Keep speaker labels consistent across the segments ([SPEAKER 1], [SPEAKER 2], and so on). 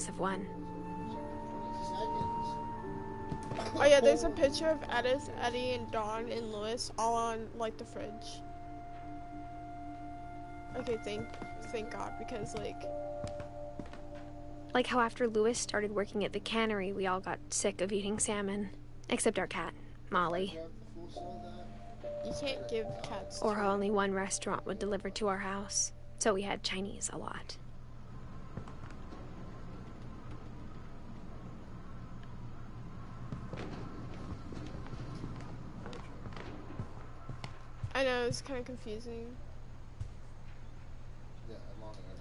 [SPEAKER 1] glimpse of one.
[SPEAKER 2] Oh yeah, there's a picture of Edith, Eddie, and Dawn and Louis all on like the fridge. Okay, thank God, because
[SPEAKER 1] like how after Louis started working at the cannery, we all got sick of eating salmon, except our cat, Molly.
[SPEAKER 2] You can't give cats.
[SPEAKER 1] Or how only one restaurant would deliver to our house, so we had Chinese a lot.
[SPEAKER 2] I know, it's kind of confusing.
[SPEAKER 3] Yeah, I'm on it right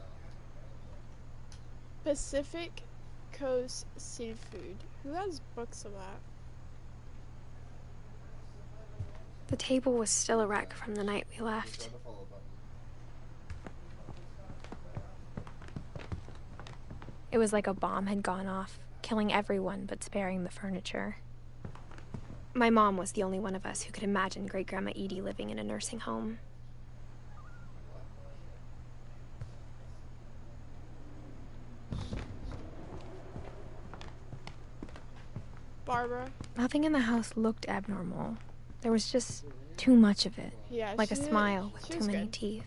[SPEAKER 3] now.
[SPEAKER 2] Pacific Coast Seafood. Who has books of that?
[SPEAKER 1] The table was still a wreck from the night we left. It was like a bomb had gone off, killing everyone but sparing the furniture. My mom was the only one of us who could imagine Great-Grandma Edie living in a nursing home.
[SPEAKER 2] Barbara?
[SPEAKER 1] Nothing in the house looked abnormal. There was just too much of it.
[SPEAKER 2] Yeah,
[SPEAKER 1] like a smile with too many teeth.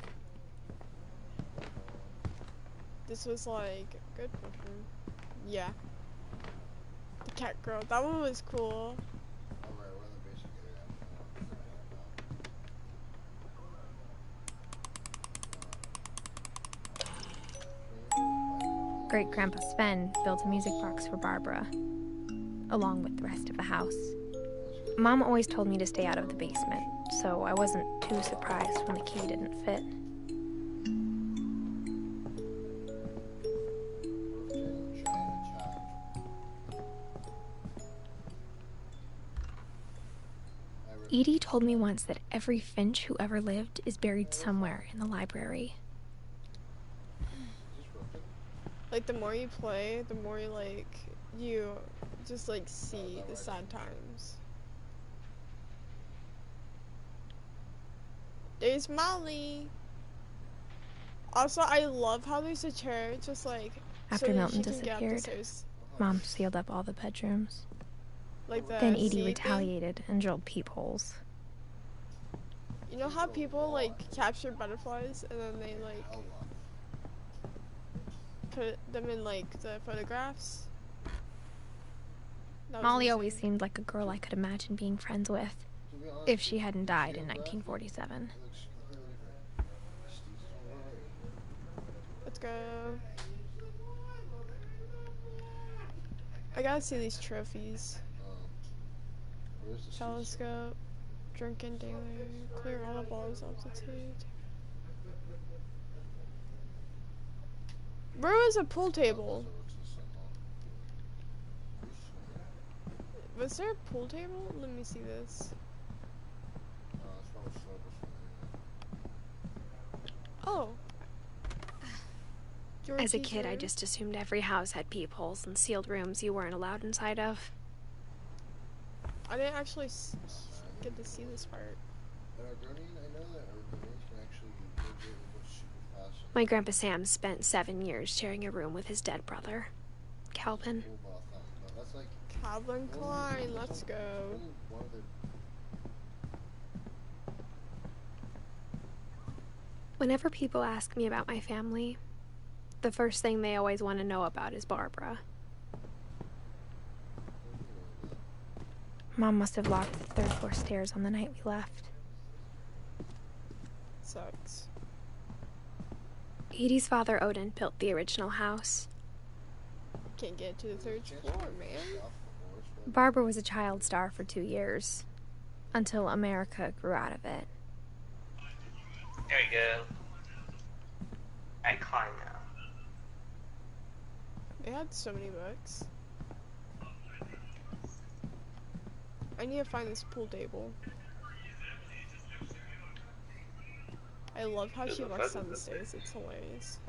[SPEAKER 2] This was like a good picture. Yeah. The cat girl. That one was cool.
[SPEAKER 1] Great-Grandpa Sven built a music box for Barbara, along with the rest of the house. Mom always told me to stay out of the basement, so I wasn't too surprised when the key didn't fit. Edie told me once that every Finch who ever lived is buried somewhere in the library.
[SPEAKER 2] Like, the more you play, the more you just see the sad times. There's Molly. Also, I love how there's a chair just
[SPEAKER 1] after Milton disappeared, Mom sealed up all the bedrooms. Then Edie retaliated and drilled peepholes.
[SPEAKER 2] You know how people capture butterflies and then they put them in the photographs?
[SPEAKER 1] Molly always seemed like a girl I could imagine being friends with, if she hadn't died in 1947.
[SPEAKER 2] Let's go. I gotta see these trophies. Telescope, drinking daily, clear all the balls, altitude. Where was a pool table? Was there a pool table? Let me see this. Oh.
[SPEAKER 1] As a kid, I just assumed every house had peepholes and sealed rooms you weren't allowed inside of.
[SPEAKER 2] I didn't actually get to see this part.
[SPEAKER 1] My Grandpa Sam spent 7 years sharing a room with his dead brother, Calvin.
[SPEAKER 2] Calvin Klein, let's go.
[SPEAKER 1] Whenever people ask me about my family, the first thing they always want to know about is Barbara. Mom must have locked the third floor stairs on the night we left.
[SPEAKER 2] Sucks.
[SPEAKER 1] Edie's father, Odin, built the original house.
[SPEAKER 2] Can't get to the third floor, man.
[SPEAKER 1] Barbara was a child star for 2 years, until America grew out of it.
[SPEAKER 4] There we go. I climb now.
[SPEAKER 2] They had so many books. I need to find this pool table. I love how she walks down the stairs. It's hilarious.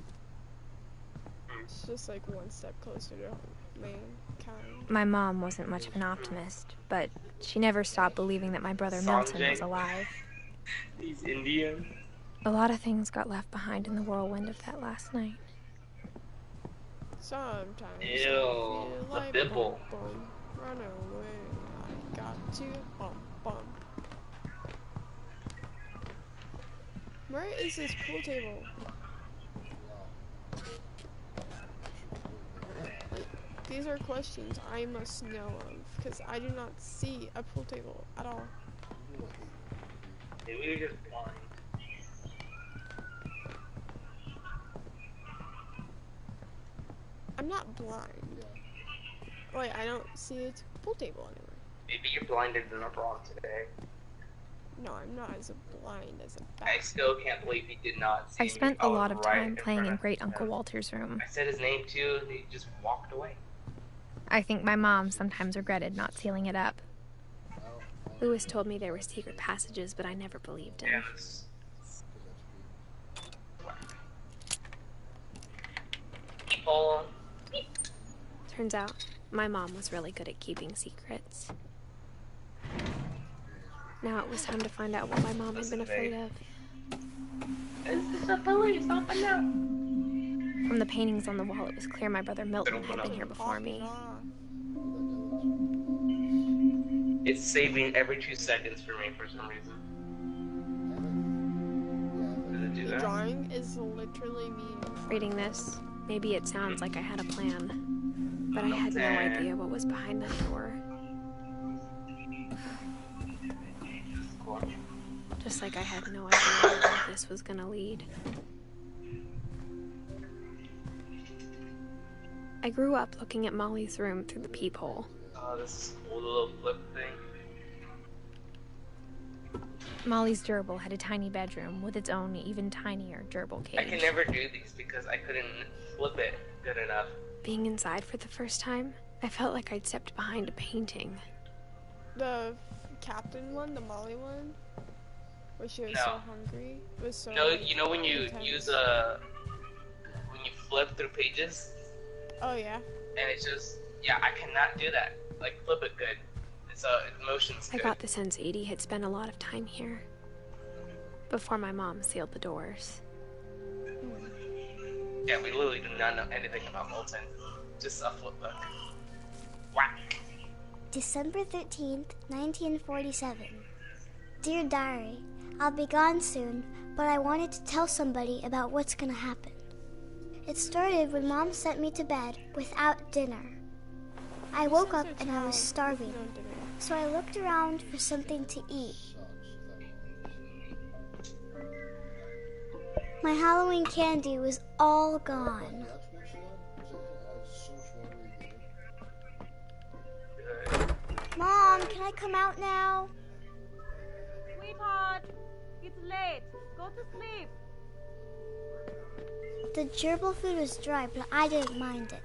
[SPEAKER 2] It's just one step closer to mankind.
[SPEAKER 1] My mom wasn't much of an optimist, but she never stopped believing that my brother Milton was alive.
[SPEAKER 4] He's Indian.
[SPEAKER 1] A lot of things got left behind in the whirlwind of that last night.
[SPEAKER 2] Sometimes I
[SPEAKER 4] Ew,
[SPEAKER 2] feel
[SPEAKER 4] the
[SPEAKER 2] like
[SPEAKER 4] bimble.
[SPEAKER 2] bum, bum, run away. I got to bum bum. Where is this pool table? These are questions I must know of, because I do not see a pool table at all.
[SPEAKER 4] Maybe you're just blind.
[SPEAKER 2] I'm not blind. Wait, I don't see a pool table anywhere.
[SPEAKER 4] Maybe you're blinded and abroad today.
[SPEAKER 2] No, I'm not as blind as a
[SPEAKER 4] I
[SPEAKER 2] bat.
[SPEAKER 4] still can't believe he did not see
[SPEAKER 1] I spent
[SPEAKER 4] me.
[SPEAKER 1] a lot of
[SPEAKER 4] Right
[SPEAKER 1] time playing
[SPEAKER 4] front
[SPEAKER 1] in
[SPEAKER 4] of
[SPEAKER 1] Great
[SPEAKER 4] him.
[SPEAKER 1] Uncle Walter's room.
[SPEAKER 4] I said his name too, and he just walked away.
[SPEAKER 1] I think my mom sometimes regretted not sealing it up. Louis told me there were secret passages, but I never believed him.
[SPEAKER 4] Yes. People.
[SPEAKER 1] Turns out, my mom was really good at keeping secrets. Now it was time to find out what my mom had been afraid of.
[SPEAKER 4] Is this the police? Open up.
[SPEAKER 1] From the paintings on the wall, it was clear my brother Milton had been here before me.
[SPEAKER 4] It's saving every 2 seconds for me for some reason. Does it do
[SPEAKER 2] The
[SPEAKER 4] that?
[SPEAKER 2] drawing is literally me.
[SPEAKER 1] Reading this, maybe it sounds like I had a plan, but I had no idea what was behind that door. Just like I had no idea where all this was gonna lead. I grew up looking at Molly's room through the peephole.
[SPEAKER 4] Oh, this cool little flip thing.
[SPEAKER 1] Molly's gerbil had a tiny bedroom with its own even tinier gerbil
[SPEAKER 4] I can
[SPEAKER 1] cage.
[SPEAKER 4] never do these because I couldn't flip it good enough.
[SPEAKER 1] Being inside for the first time, I felt like I'd stepped behind a painting.
[SPEAKER 2] The captain one, the Molly one, where she was
[SPEAKER 4] No.
[SPEAKER 2] so hungry, was so.
[SPEAKER 4] No,
[SPEAKER 2] like,
[SPEAKER 4] you know when you
[SPEAKER 2] intense.
[SPEAKER 4] use when you flip through pages,
[SPEAKER 2] Oh yeah.
[SPEAKER 4] and it's just, yeah, I cannot do that. Like, flip it good. It's motion's
[SPEAKER 1] I
[SPEAKER 4] good.
[SPEAKER 1] got the sense Edie had spent a lot of time here before my mom sealed the doors.
[SPEAKER 4] Yeah, we literally do not know anything about Milton. Just a flip book. Whack.
[SPEAKER 3] December 13th, 1947. Dear Diary, I'll be gone soon, but I wanted to tell somebody about what's gonna happen. It started when Mom sent me to bed without dinner. I woke up and I was starving,
[SPEAKER 2] No dinner.
[SPEAKER 3] so I looked around for something to eat. My Halloween candy was all gone. Mom, can I come out now?
[SPEAKER 5] Sweetheart, it's late. Go to sleep.
[SPEAKER 3] The gerbil food was dry, but I didn't mind it.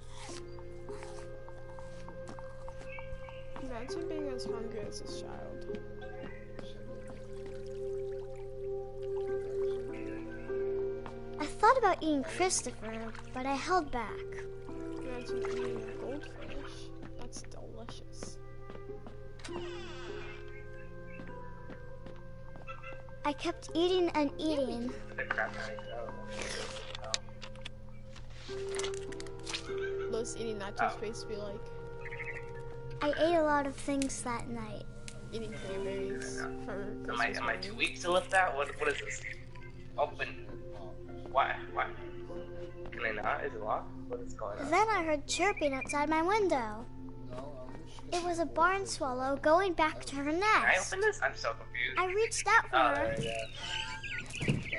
[SPEAKER 2] Imagine being as hungry as this child.
[SPEAKER 3] I thought about eating Christopher, but I held back.
[SPEAKER 2] Imagine eating a goldfish. That's delicious.
[SPEAKER 3] I kept eating and eating.
[SPEAKER 4] The crap out of
[SPEAKER 2] Los eating nachos supposed to be like
[SPEAKER 3] I ate a lot of things that night.
[SPEAKER 2] eating cranberries for
[SPEAKER 4] Am
[SPEAKER 2] Christmas
[SPEAKER 4] I
[SPEAKER 2] morning.
[SPEAKER 4] too weak to lift that? What is this? Open. Why? Can I not? Is it locked? What is going on?
[SPEAKER 3] Then I heard chirping outside my window. It was a barn swallow going back to her
[SPEAKER 4] Can I
[SPEAKER 3] nest.
[SPEAKER 4] open this? I'm so confused.
[SPEAKER 3] I reached out for
[SPEAKER 4] Oh,
[SPEAKER 3] her.
[SPEAKER 4] there we go.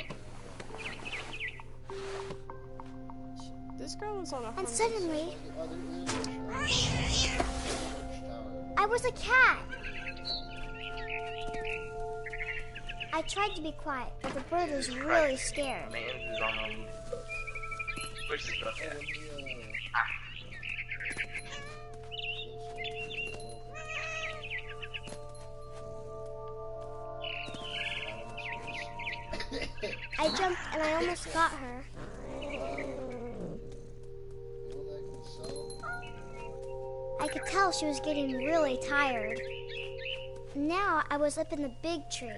[SPEAKER 2] This girl was on a
[SPEAKER 3] And
[SPEAKER 2] hunt.
[SPEAKER 3] suddenly, I was a cat. I tried to be quiet, but the bird was really scared.
[SPEAKER 4] Man, who's on Where's this book at? Ah.
[SPEAKER 3] I jumped and I almost got her. I could tell she was getting really tired. Now I was up in the big tree.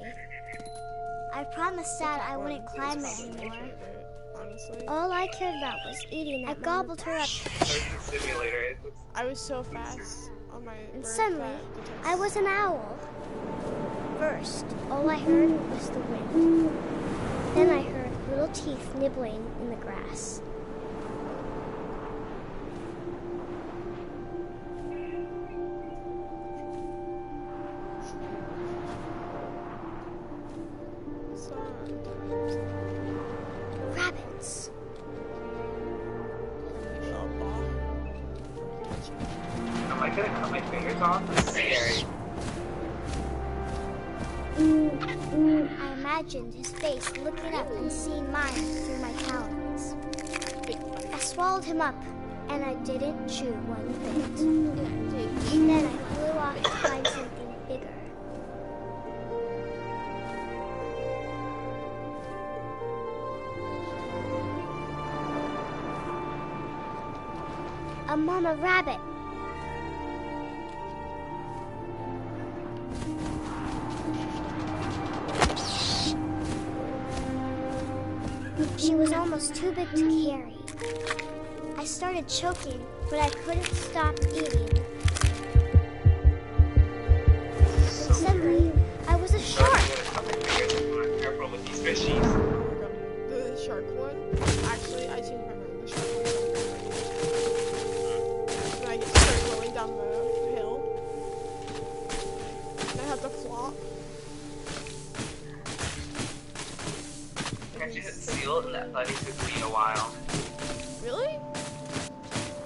[SPEAKER 3] I promised Dad I wouldn't climb it
[SPEAKER 2] That's probably my
[SPEAKER 3] anymore.
[SPEAKER 2] favorite, honestly.
[SPEAKER 3] All I cared about was eating. I gobbled her up.
[SPEAKER 4] Surgeon Simulator. It looks
[SPEAKER 2] I was so fast on my
[SPEAKER 3] And
[SPEAKER 2] bird
[SPEAKER 3] suddenly,
[SPEAKER 2] fat because
[SPEAKER 3] I was an owl. First, all I heard was the wind. Then I heard little teeth nibbling in the grass. Rabbits.
[SPEAKER 4] Am I gonna cut my fingers off? This is scary.
[SPEAKER 3] I imagined his face looking up and seeing mine through my talons. I swallowed him up, and I didn't chew one bit. Then I flew off to find something bigger. A mama rabbit. She was almost too big to carry. I started choking, but I couldn't stop eating. And suddenly, I was a shark.
[SPEAKER 4] Careful with these fishies.
[SPEAKER 2] The shark one? Actually, I changed my mind. The shark one. When I get started going down the hill, and I have to flop.
[SPEAKER 4] I actually hit seal and that thought it took me a while.
[SPEAKER 2] Really?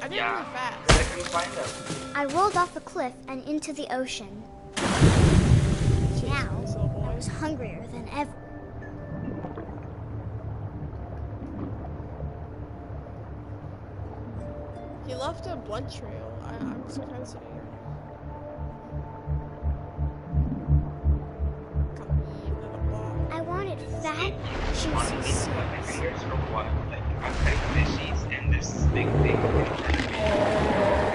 [SPEAKER 2] I did
[SPEAKER 4] Yeah,
[SPEAKER 2] really fast.
[SPEAKER 4] 'cause I couldn't find them.
[SPEAKER 3] I rolled off the cliff and into the ocean. Now, I was hungrier than ever.
[SPEAKER 2] He left a blood trail. I'm surprised he didn't. Come eat another block.
[SPEAKER 3] I wanted fat,
[SPEAKER 4] Wanting
[SPEAKER 3] juicy
[SPEAKER 4] me to cut my
[SPEAKER 3] seeds.
[SPEAKER 4] fingers for what? Like, I'm cutting fishies and there's this big thing in front of me,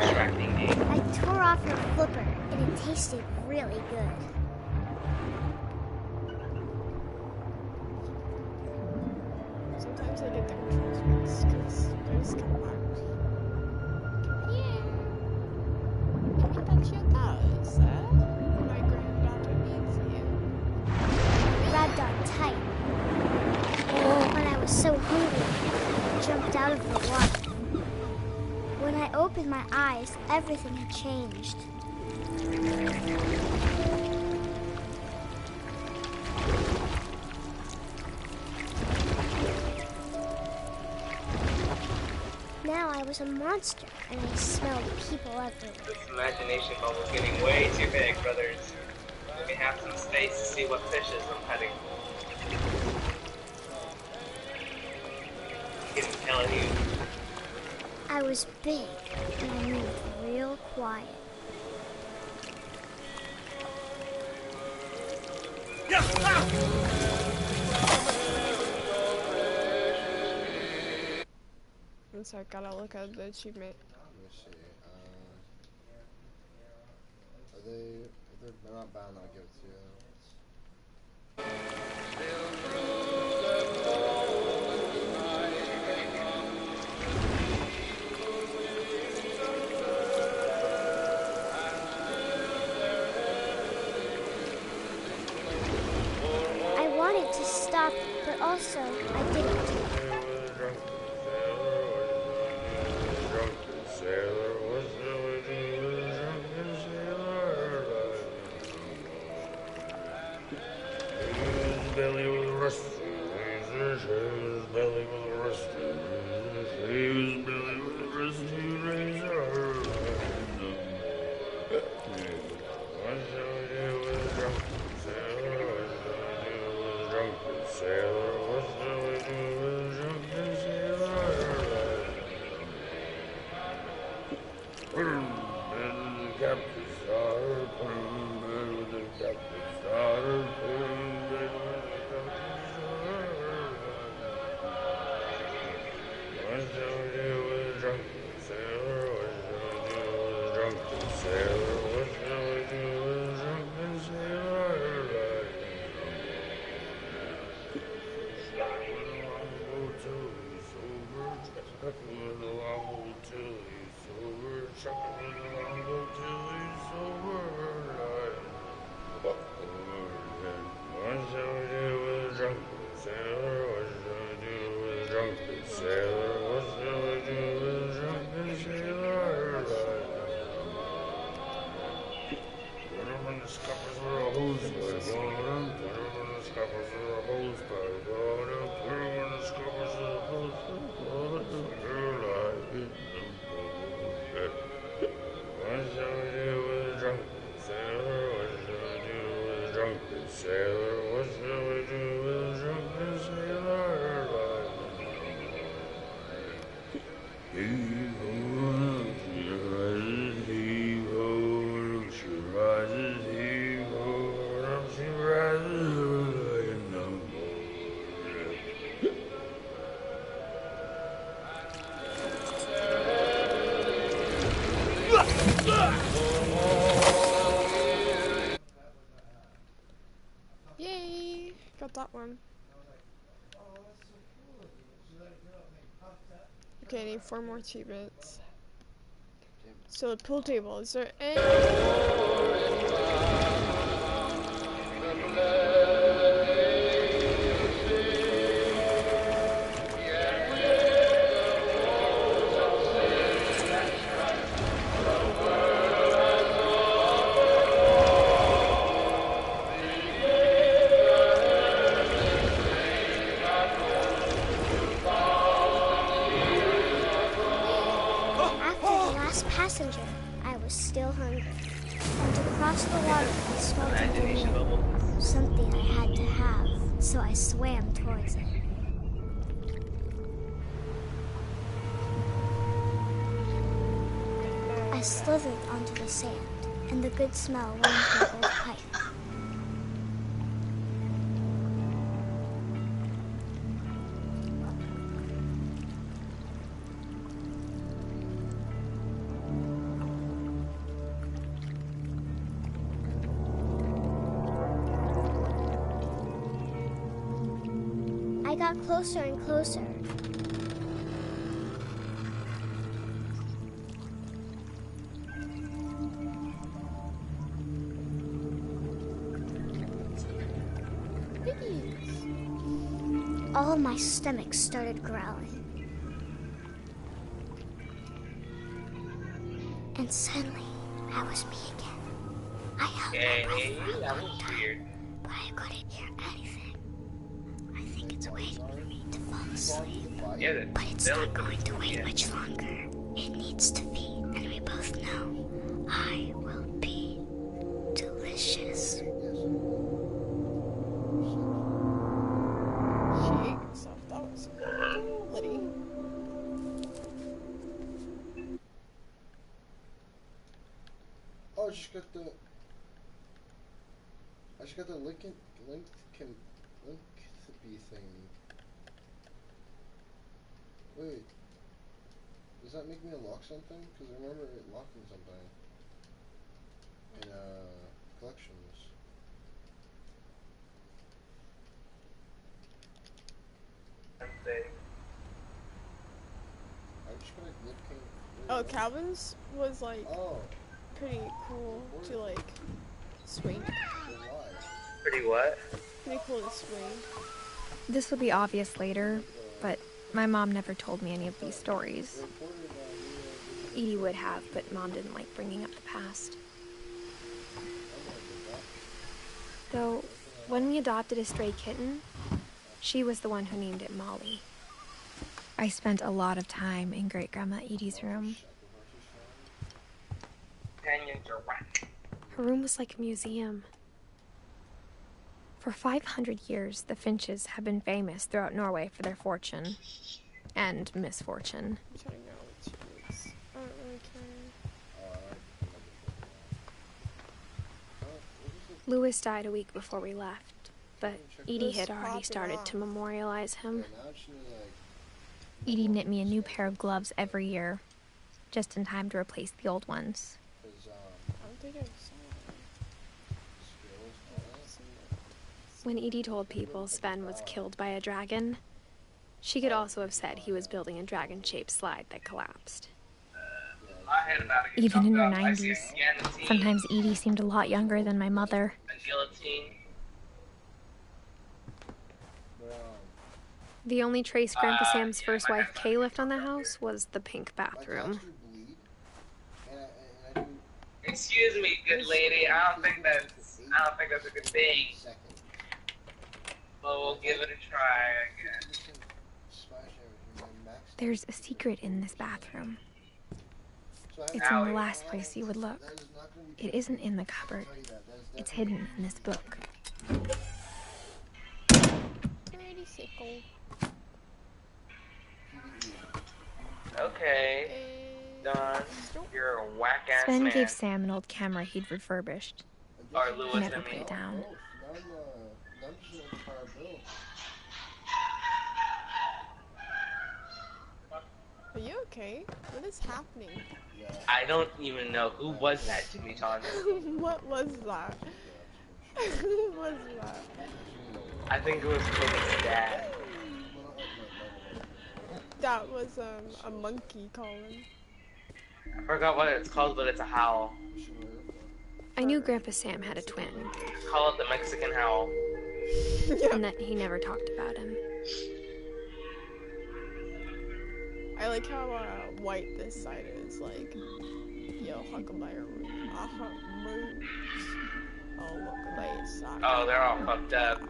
[SPEAKER 4] distracting me.
[SPEAKER 3] I tore off her flipper, and it tasted really good.
[SPEAKER 2] Sometimes I get the controls mixed because I just come back. Come here. Let me touch your toes, my granddaughter needs you.
[SPEAKER 3] Grabbed on tight. But I was so hungry, I jumped out of the water. When I opened my eyes, everything had changed. Now I was a monster, and I smelled people everywhere.
[SPEAKER 4] This imagination bubble's getting way too big, brothers. Let me have some space to see what fishes I'm cutting. I'm telling you.
[SPEAKER 3] I was big, and I moved real quiet.
[SPEAKER 2] And so I gotta look at the achievement.
[SPEAKER 6] Let me see. If they're not bound, I'll give it to you.
[SPEAKER 3] I wanted to stop, but also I didn't.
[SPEAKER 7] Belly was rusty, his belly was rusty, his belly was rusty, razor. What shall we do with a drunken sailor? What shall we do with a drunken sailor? What shall we do with a drunken sailor? Put him in the captain's daughter, put him in bed with the captain's daughter, put him in bed with what shall we do with a drunken sailor? What shall we do with a drunken sailor? What shall we do with a drunken sailor? When I go to What shall we do with a drunken sailor? What shall we do with a drunken sailor? What shall we do with a drunken sailor? Put him in the scuppers with a hose pipe on him. Put him in the scuppers with a hose pipe on him. Put him in the scuppers with a hose pipe on him. What shall we do with a drunken sailor? What shall we do with a drunken sailor? What shall we do with a drunken sailor? Heave-ho, she rises, heave-ho, she rises, heave-ho, she rises in the morning.
[SPEAKER 2] Yay! Got that one. Okay, I need 4 more 2-bits. So the pool table, is there any...
[SPEAKER 3] Passenger, I was still hungry. And to cross the water, I smelled something I had to have, so I swam towards it. I slithered onto the sand, and the good smell went into my old pipe. I got closer and closer. All my stomach started growling. And suddenly, I was me again. I held my breath for a long time, but I couldn't hear anything. I think it's waiting for me to fall asleep.
[SPEAKER 4] Yeah,
[SPEAKER 3] But it's not going to wait much longer. It needs to be, and we both know I will be delicious.
[SPEAKER 2] She ate herself. That was cool, Liddy.
[SPEAKER 6] Oh, I just got the link to be thing. Wait, does that make me unlock something? Because I remember it locking something in collections. I just got a lip king.
[SPEAKER 2] Oh, Calvin's was like
[SPEAKER 6] Oh,
[SPEAKER 2] pretty cool to like swing.
[SPEAKER 6] so why?
[SPEAKER 4] Pretty what?
[SPEAKER 2] Pretty cool to swing.
[SPEAKER 1] This will be obvious later, but my mom never told me any of these stories. Edie would have, but Mom didn't like bringing up the past. Though, when we adopted a stray kitten, she was the one who named it Molly. I spent a lot of time in Great-Grandma Edie's room.
[SPEAKER 4] Companions are whack.
[SPEAKER 1] Her room was like a museum. For 500 years, the Finches have been famous throughout Norway for their fortune and misfortune.
[SPEAKER 2] I'm trying to know what she is. I don't really care.
[SPEAKER 1] Louis died a week before we left, but Edie had already started to memorialize him. Edie knit me a new pair of gloves every year, just in time to replace the old ones.
[SPEAKER 2] I don't think I saw
[SPEAKER 1] When Edie told people Sven was killed by a dragon, she could also have said he was building a dragon-shaped slide that collapsed.
[SPEAKER 4] My head about to get
[SPEAKER 1] Even in
[SPEAKER 4] chopped
[SPEAKER 1] her
[SPEAKER 4] up. I see a
[SPEAKER 1] 90s.
[SPEAKER 4] guillotine.
[SPEAKER 1] Sometimes Edie seemed a lot younger than my mother.
[SPEAKER 4] A guillotine.
[SPEAKER 1] The only trace Grandpa Sam's first wife, Kay, left on the house was the pink bathroom.
[SPEAKER 4] Excuse me, good lady. I don't think that's a good thing. But we'll give it a try, I guess.
[SPEAKER 1] There's a secret in this bathroom. It's in the last place you would look. It isn't in the cupboard. It's hidden in this book.
[SPEAKER 2] Pretty sickle.
[SPEAKER 4] Okay. Done. You're a whack-ass
[SPEAKER 1] Sven
[SPEAKER 4] man.
[SPEAKER 1] gave Sam an old camera he'd refurbished.
[SPEAKER 4] Or
[SPEAKER 1] He
[SPEAKER 4] Lewis,
[SPEAKER 1] never
[SPEAKER 4] I
[SPEAKER 1] put
[SPEAKER 4] mean.
[SPEAKER 1] it down.
[SPEAKER 2] Are you okay? What is happening?
[SPEAKER 4] I don't even know. Who was that, Jimmy Johnson?
[SPEAKER 2] What was that? Who was that?
[SPEAKER 4] I think it was Cody's dad.
[SPEAKER 2] That was a monkey calling.
[SPEAKER 4] I forgot what it's called, but it's a howl.
[SPEAKER 1] I knew Grandpa Sam had a twin,
[SPEAKER 4] Call it the Mexican howl.
[SPEAKER 1] and that he never talked about him.
[SPEAKER 2] I like how white this side is. Like, yo, Huckleberry. Moves. Oh, look at that side.
[SPEAKER 4] Oh, they're all fucked up.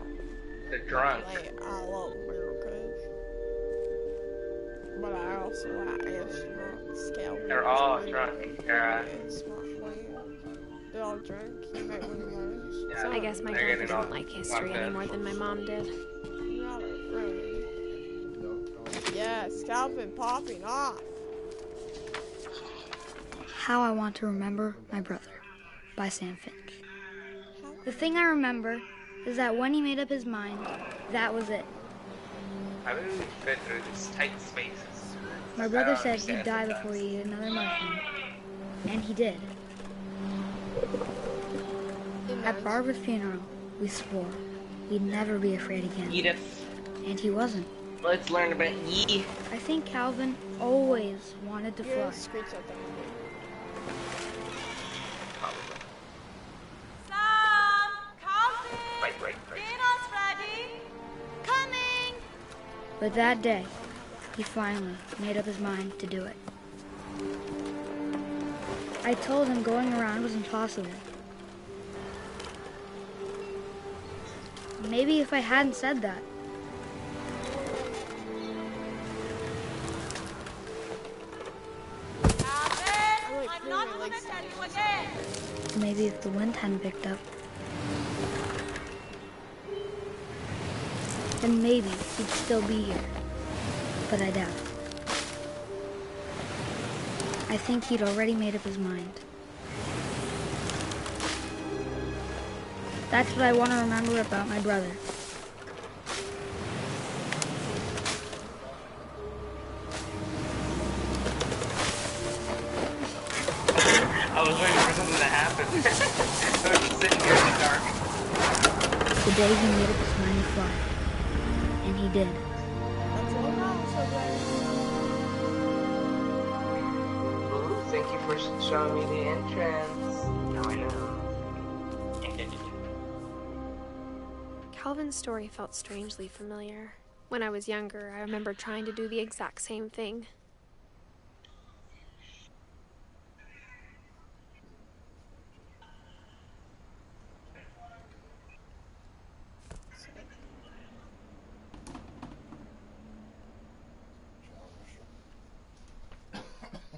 [SPEAKER 4] They're drunk.
[SPEAKER 2] Like, I love America. But I also like astronaut scale.
[SPEAKER 4] They're all drunk, Kara.
[SPEAKER 2] They're all drunk. You might want to learn.
[SPEAKER 4] Yeah,
[SPEAKER 1] I guess my
[SPEAKER 4] they're
[SPEAKER 1] grandpa
[SPEAKER 4] getting all
[SPEAKER 1] didn't like history
[SPEAKER 4] fucked up.
[SPEAKER 1] any more than my mom did.
[SPEAKER 2] Not really. Yes, Calvin popping off.
[SPEAKER 8] How I Want to Remember My Brother by Sam Finch. The thing I remember is that when he made up his mind, that was it.
[SPEAKER 4] How did we fit through these tight spaces?
[SPEAKER 8] My brother said he'd die before he ate another mushroom. And he did. At Barbara's funeral, we swore we'd never be afraid again.
[SPEAKER 4] Edith.
[SPEAKER 8] And he wasn't.
[SPEAKER 4] Let's learn about ye.
[SPEAKER 8] I think Calvin always wanted to
[SPEAKER 2] You're
[SPEAKER 8] fly.
[SPEAKER 2] gonna screech at them.
[SPEAKER 5] Sam! Calvin!
[SPEAKER 4] Right.
[SPEAKER 5] Dinner's ready! Coming!
[SPEAKER 8] But that day, he finally made up his mind to do it. I told him going around was impossible. Maybe if I hadn't said that,
[SPEAKER 5] Calvin! I'm not gonna tell you again!
[SPEAKER 8] maybe if the wind hadn't picked up, then maybe he'd still be here. But I doubt it. I think he'd already made up his mind. That's what I want to remember about my brother.
[SPEAKER 4] I was waiting for something to happen. I was just sitting here in the dark.
[SPEAKER 8] The day he made up his mind to fly. And he did.
[SPEAKER 2] That's all I'm so glad.
[SPEAKER 4] Ooh, thank you for showing me the entrance. Now I know.
[SPEAKER 1] Calvin's story felt strangely familiar. When I was younger, I remember trying to do the exact same thing.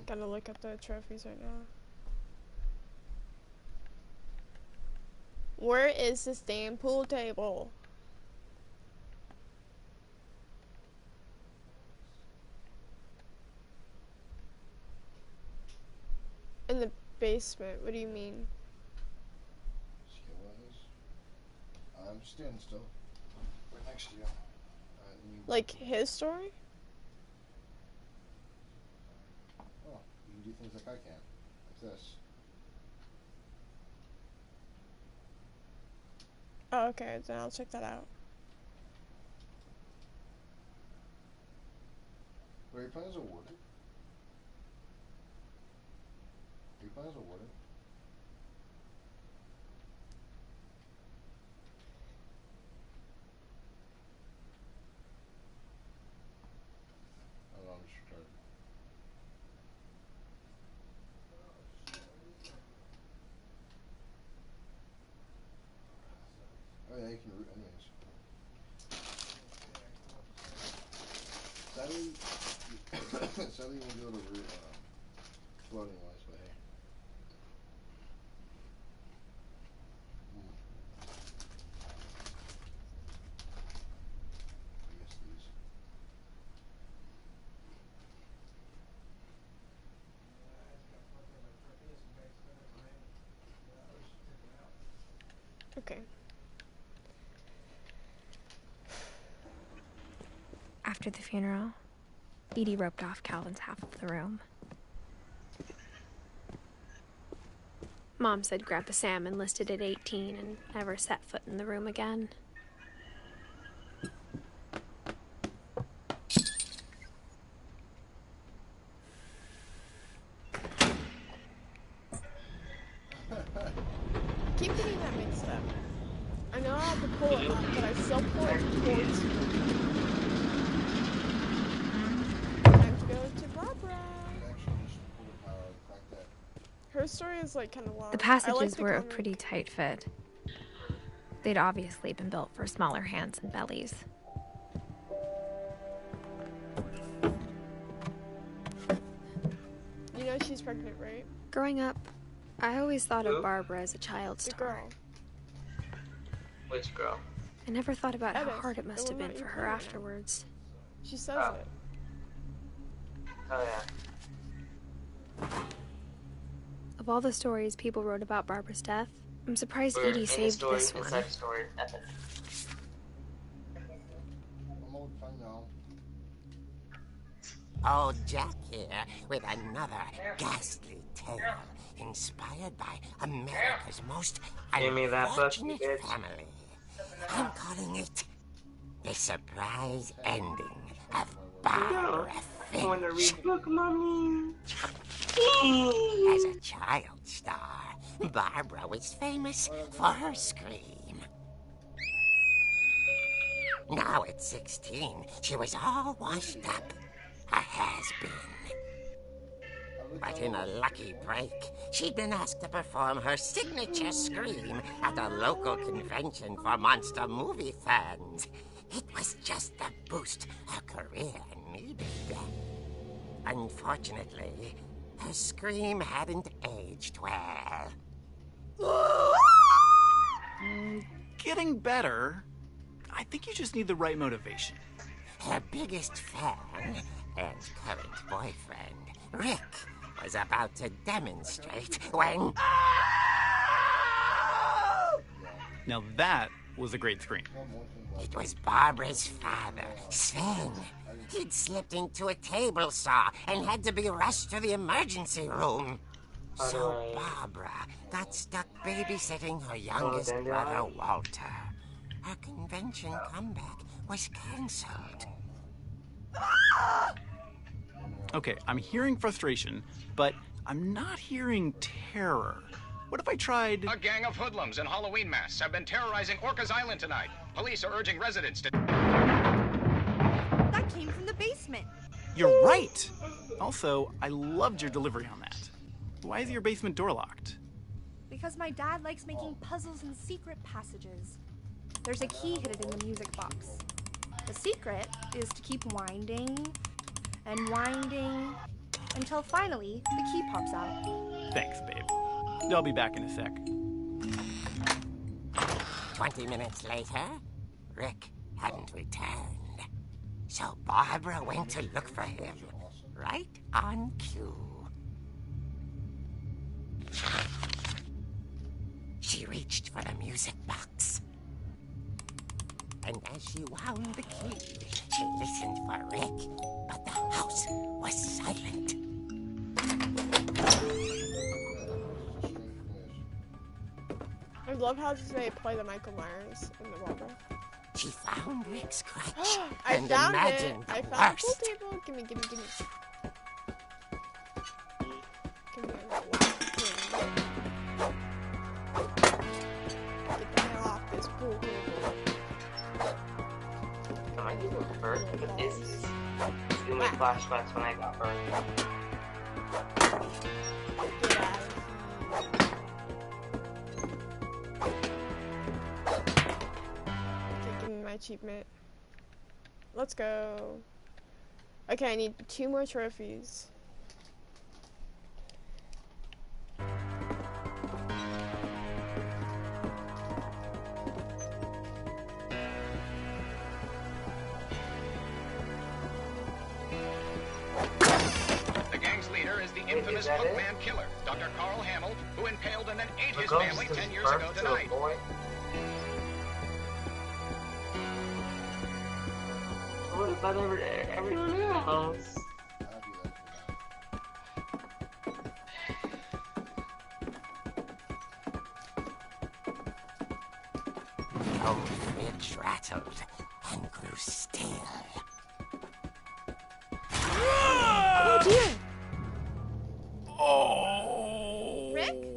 [SPEAKER 2] Gotta look at the trophies right now. Where is this damn pool table? In the basement, what do you mean?
[SPEAKER 6] I'm standing still. Right next to you.
[SPEAKER 2] Like his story?
[SPEAKER 6] Oh, you can do things like I can. Like this.
[SPEAKER 2] Oh, okay, then I'll check that out.
[SPEAKER 6] Were your plans awarded? Might as well wouldn't. I don't know, I'm just trying. Oh yeah, you can root anyways. Sadly you won't be able to root floating wise, but hey. I guess these.
[SPEAKER 2] Okay.
[SPEAKER 1] After the funeral, Edie roped off Calvin's half of the room. Mom said Grandpa Sam enlisted at 18 and never set foot in the room again.
[SPEAKER 2] Keep getting that mixed up. I know I have to pull it up, but I still pull it towards you. Time to go to Barbara. Her story is like kind of long.
[SPEAKER 1] The passages were a pretty tight fit. They'd obviously been built for smaller hands and bellies.
[SPEAKER 2] You know she's pregnant, right?
[SPEAKER 1] Growing up, I always thought of Barbara as a child
[SPEAKER 2] The
[SPEAKER 1] star.
[SPEAKER 2] girl.
[SPEAKER 4] Which girl?
[SPEAKER 1] I never thought about how
[SPEAKER 2] Edith,
[SPEAKER 1] hard it must
[SPEAKER 2] the
[SPEAKER 1] have
[SPEAKER 2] one
[SPEAKER 1] been
[SPEAKER 2] that
[SPEAKER 1] for
[SPEAKER 2] you
[SPEAKER 1] her
[SPEAKER 2] played with.
[SPEAKER 1] afterwards.
[SPEAKER 2] She says
[SPEAKER 4] Oh.
[SPEAKER 2] it.
[SPEAKER 4] Oh yeah.
[SPEAKER 1] Of all the stories people wrote about Barbara's death, I'm surprised
[SPEAKER 4] We're
[SPEAKER 1] Edie
[SPEAKER 4] in
[SPEAKER 1] saved
[SPEAKER 4] story,
[SPEAKER 1] this one.
[SPEAKER 4] inside story, epic.
[SPEAKER 6] I'm old fun now.
[SPEAKER 9] Old Jack here with another ghastly tale inspired by America's most
[SPEAKER 4] Give me that pussy,
[SPEAKER 9] unfortunate
[SPEAKER 4] bitch.
[SPEAKER 9] family. I'm calling it the surprise ending of Barbara
[SPEAKER 4] I want to
[SPEAKER 9] Finch.
[SPEAKER 4] read book, mommy.
[SPEAKER 9] As a child star, Barbara was famous for her scream. Now at 16, she was all washed up, a has-been. But in a lucky break, she'd been asked to perform her signature scream at a local convention for monster movie fans. It was just the boost her career needed. Unfortunately, her scream hadn't aged well.
[SPEAKER 10] Getting better. I think you just need the right motivation.
[SPEAKER 9] Her biggest fan and current boyfriend, Rick, was about to demonstrate when...
[SPEAKER 10] Now that was a great scream.
[SPEAKER 9] It was Barbara's father, Sven. He'd slipped into a table saw and had to be rushed to the emergency room. So Barbara got stuck babysitting her youngest brother, Walter. Her convention comeback was cancelled.
[SPEAKER 10] Okay, I'm hearing frustration, but I'm not hearing terror. What if I tried...
[SPEAKER 11] A gang of hoodlums in Halloween masks have been terrorizing Orcas Island tonight. Police are urging residents to...
[SPEAKER 5] That came from the basement.
[SPEAKER 10] You're right! Also, I loved your delivery on that. Why is your basement door locked?
[SPEAKER 5] Because my dad likes making puzzles and secret passages. There's a key hidden in the music box. The secret is to keep winding and winding until finally the key pops out.
[SPEAKER 10] Thanks, babe. I'll be back in a sec.
[SPEAKER 9] 20 minutes later, Rick hadn't returned. So Barbara went to look for him, right on cue. She reached for the music box. And as she wound the key, she listened for Rick, but the house was silent.
[SPEAKER 2] I love how they play the Michael Myers in the Barbara.
[SPEAKER 9] She found Rick's crutch
[SPEAKER 2] I
[SPEAKER 9] and
[SPEAKER 2] found it.
[SPEAKER 9] imagined
[SPEAKER 2] I
[SPEAKER 9] the
[SPEAKER 2] found the pool
[SPEAKER 9] worst.
[SPEAKER 2] table. Gimme. Give me that.
[SPEAKER 4] flashbacks when I got burned.
[SPEAKER 2] Get out of here. Okay, give me my achievement. Let's go. Okay, I need 2 more trophies.
[SPEAKER 11] The gang's leader is the infamous
[SPEAKER 4] that
[SPEAKER 11] Hookman
[SPEAKER 4] it?
[SPEAKER 11] Killer, Dr. Carl Hamill, who impaled and then ate his
[SPEAKER 4] ghost
[SPEAKER 11] family
[SPEAKER 4] is
[SPEAKER 11] 10 years
[SPEAKER 4] birth
[SPEAKER 11] ago
[SPEAKER 4] to a
[SPEAKER 11] tonight.
[SPEAKER 4] boy. What about everyone else?
[SPEAKER 9] The old fridge rattled and grew still.
[SPEAKER 2] Oh dear!
[SPEAKER 10] Oh.
[SPEAKER 5] Rick?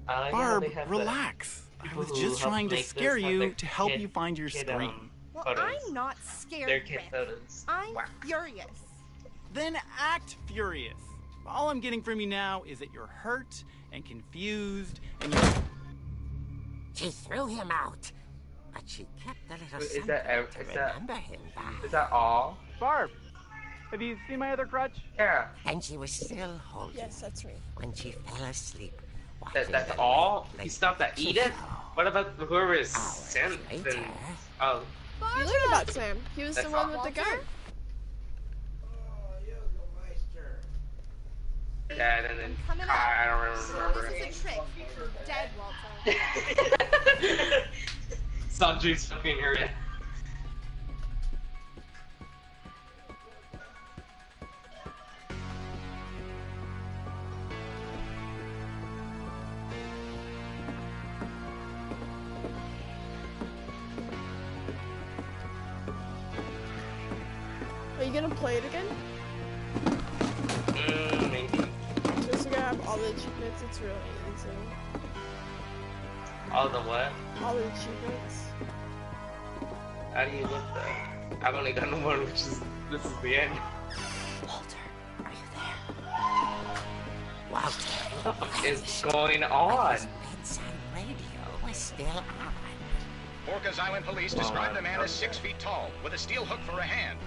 [SPEAKER 10] Barb, relax. I was just trying to scare you to help you find your screen.
[SPEAKER 5] Well,
[SPEAKER 4] Photos.
[SPEAKER 5] I'm not scared,
[SPEAKER 4] Their kid
[SPEAKER 5] Rick.
[SPEAKER 4] photos.
[SPEAKER 5] I'm
[SPEAKER 4] Wow.
[SPEAKER 5] furious.
[SPEAKER 10] Then act furious. All I'm getting from you now is that you're hurt and confused and you're...
[SPEAKER 9] She threw him out, but she kept a little
[SPEAKER 4] Is
[SPEAKER 9] something
[SPEAKER 4] that
[SPEAKER 9] to
[SPEAKER 4] is that
[SPEAKER 9] remember him by.
[SPEAKER 4] is that all?
[SPEAKER 10] Barb, have you seen my other crutch?
[SPEAKER 4] Yeah.
[SPEAKER 9] And she was still holding
[SPEAKER 2] Yes, that's me.
[SPEAKER 9] when she fell asleep.
[SPEAKER 4] That's all? He stopped at Edith? What about whoever is Sam? Then, oh,
[SPEAKER 2] You learned about Sam. He was the
[SPEAKER 4] That's
[SPEAKER 2] one
[SPEAKER 4] all.
[SPEAKER 2] with the gun.
[SPEAKER 4] yeah, and then
[SPEAKER 5] Coming up.
[SPEAKER 4] I don't remember.
[SPEAKER 5] This is a trick. You're dead, Walter.
[SPEAKER 4] Sandri's fucking her.
[SPEAKER 2] Are you gonna play it again?
[SPEAKER 4] Maybe.
[SPEAKER 2] Just to have all the achievements, it's really easy.
[SPEAKER 4] All the what?
[SPEAKER 2] All the achievements.
[SPEAKER 4] How do you look though? I've only done one, which is this is the end.
[SPEAKER 9] Walter, are you there? Walter.
[SPEAKER 4] What the fuck is going on?
[SPEAKER 9] His bedside radio was still on.
[SPEAKER 11] Orcas Island police describe the man as 6 feet tall, with a steel hook for a hand.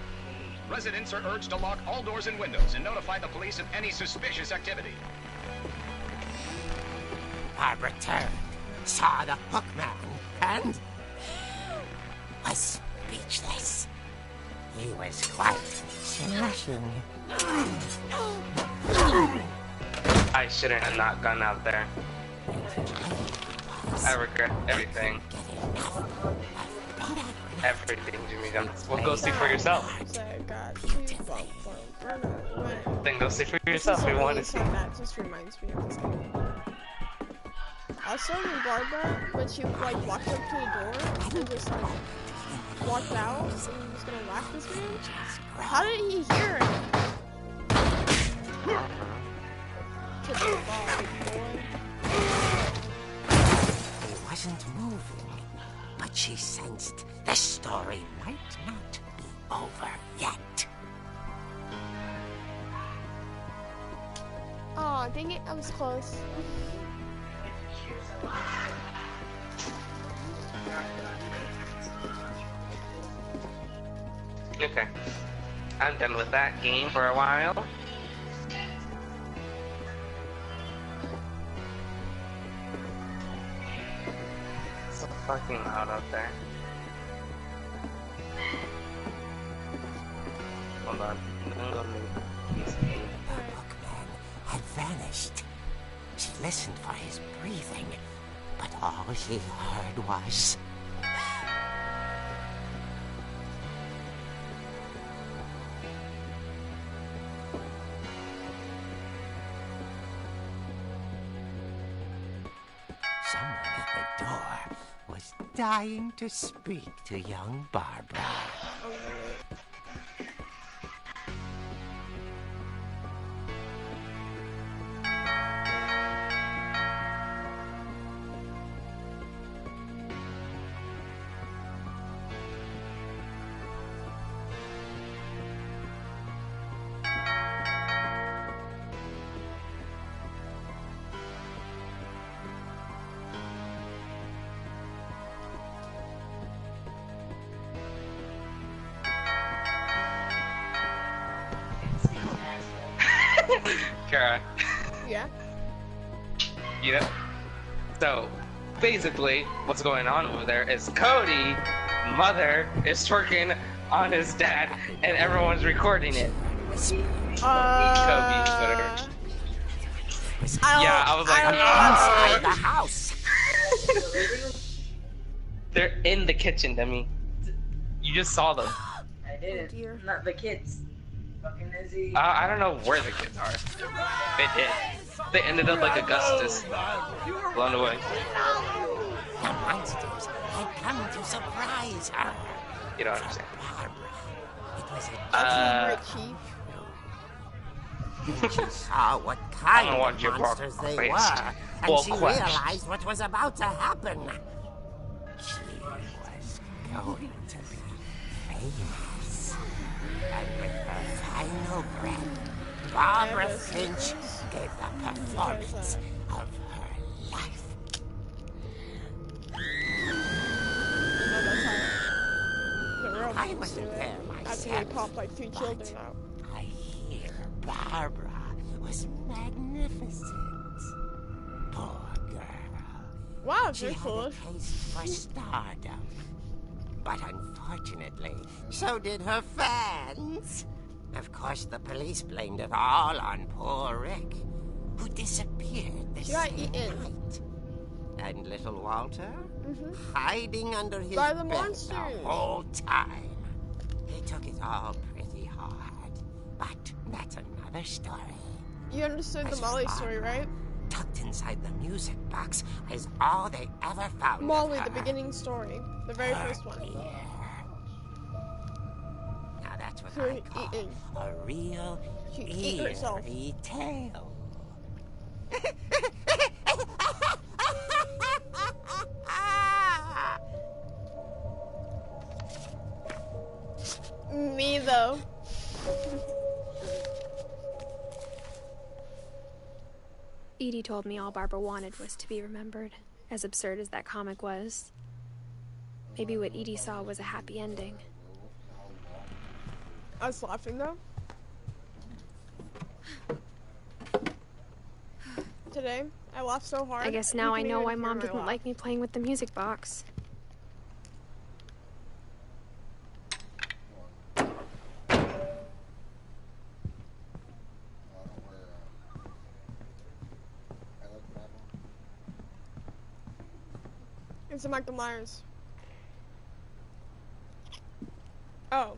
[SPEAKER 11] Residents are urged to lock all doors and windows and notify the police of any suspicious activity.
[SPEAKER 9] Barbara turned, saw the hook man, and was speechless. He was quite smashing.
[SPEAKER 4] I shouldn't have not gone out there. I regret everything. Everything, Jimmy. Well, go see for yourself.
[SPEAKER 2] So I got 2 bucks.
[SPEAKER 4] Then go see for yourself if you want to see.
[SPEAKER 2] That just reminds me of this game. Also, when Barbara, when she like walked up to the door and just like walked out and was gonna whack this man, how did he hear it? Took the ball, boy.
[SPEAKER 9] He wasn't moving, but she sensed the story might not be over yet.
[SPEAKER 2] Aw, dang it, I was close.
[SPEAKER 4] Okay. I'm done with that game for a while. It's so fucking loud out there. Hold on. I'm gonna move this game.
[SPEAKER 9] The bookman had vanished. She listened for his breathing, but all she heard was... someone at the door was dying to speak to young Barbara.
[SPEAKER 4] Kara.
[SPEAKER 2] Yeah.
[SPEAKER 4] You know? So, basically, what's going on over there is Cody, mother, is twerking on his dad, and everyone's recording it. Kobe, Twitter. Yeah, I was like,
[SPEAKER 9] inside the house.
[SPEAKER 4] They're in the kitchen, dummy. You just saw them.
[SPEAKER 12] I did.
[SPEAKER 5] Dear.
[SPEAKER 12] Not the kids. Fucking Izzy.
[SPEAKER 4] I don't know where the kids are. They did. They ended up like Augustus, blown away.
[SPEAKER 9] The monsters had come to surprise her.
[SPEAKER 4] You don't understand.
[SPEAKER 9] It was
[SPEAKER 2] Richie.
[SPEAKER 9] She saw what kind of monsters they were, and she realized what was about to happen. She was going to be famous. And with her final breath, Barbara Finch gave the performance of her life. I wasn't there
[SPEAKER 2] After they
[SPEAKER 9] myself,
[SPEAKER 2] popped like 3 children out.
[SPEAKER 9] I hear Barbara was magnificent. Poor girl.
[SPEAKER 2] Wow,
[SPEAKER 9] She
[SPEAKER 2] very
[SPEAKER 9] had a
[SPEAKER 2] foolish.
[SPEAKER 9] taste for stardom. But unfortunately, so did her fans. Of course, the police blamed it all on poor Rick, who disappeared the same night. And little Walter? Hiding under his
[SPEAKER 2] By the
[SPEAKER 9] bed
[SPEAKER 2] monsters.
[SPEAKER 9] the whole time. He took it all pretty hard. But that's another story.
[SPEAKER 2] You understood the Molly story, right?
[SPEAKER 9] Tucked inside the music box is all they ever found.
[SPEAKER 2] Molly, the beginning story. The very first one.
[SPEAKER 9] Now that's what
[SPEAKER 2] Her
[SPEAKER 9] I call
[SPEAKER 2] eating.
[SPEAKER 9] a real
[SPEAKER 2] She ate herself.
[SPEAKER 9] eerie tale.
[SPEAKER 2] Me, though.
[SPEAKER 1] Edie told me all Barbara wanted was to be remembered, as absurd as that comic was. Maybe what Edie saw was a happy ending.
[SPEAKER 2] I was laughing, though. Today, I laughed so hard.
[SPEAKER 1] I guess now I
[SPEAKER 2] you
[SPEAKER 1] know
[SPEAKER 2] couldn't
[SPEAKER 1] why
[SPEAKER 2] even
[SPEAKER 1] Mom
[SPEAKER 2] hear my
[SPEAKER 1] didn't
[SPEAKER 2] laugh.
[SPEAKER 1] like me playing with the music box.
[SPEAKER 2] It's a Michael Myers. Oh.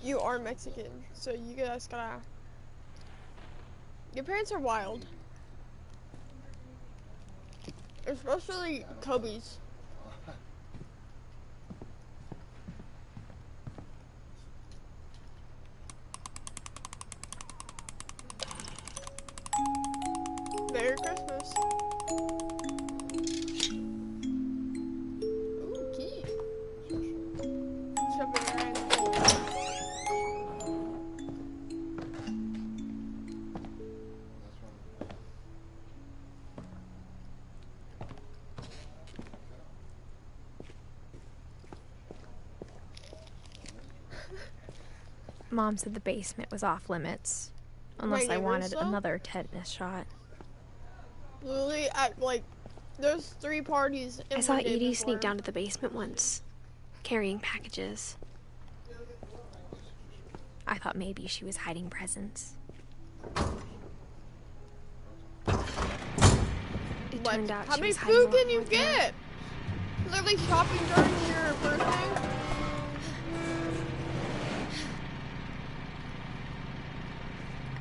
[SPEAKER 2] You are Mexican, so you guys gotta... Your parents are wild. Especially Kobe's. Merry Christmas. Ooh, key. Shove it right in the hole.
[SPEAKER 1] Mom said the basement was off limits, unless
[SPEAKER 2] My
[SPEAKER 1] I wanted
[SPEAKER 2] neighbors, though?
[SPEAKER 1] another tetanus shot.
[SPEAKER 2] Literally, at like, there's 3 parties in
[SPEAKER 1] I saw
[SPEAKER 2] one day
[SPEAKER 1] Edie
[SPEAKER 2] before.
[SPEAKER 1] sneak down to the basement once, carrying packages. I thought maybe she was hiding presents. It turned out
[SPEAKER 2] How
[SPEAKER 1] she
[SPEAKER 2] many
[SPEAKER 1] was hiding
[SPEAKER 2] food
[SPEAKER 1] a lot
[SPEAKER 2] can you
[SPEAKER 1] more than that.
[SPEAKER 2] get? Literally shopping during your birthday?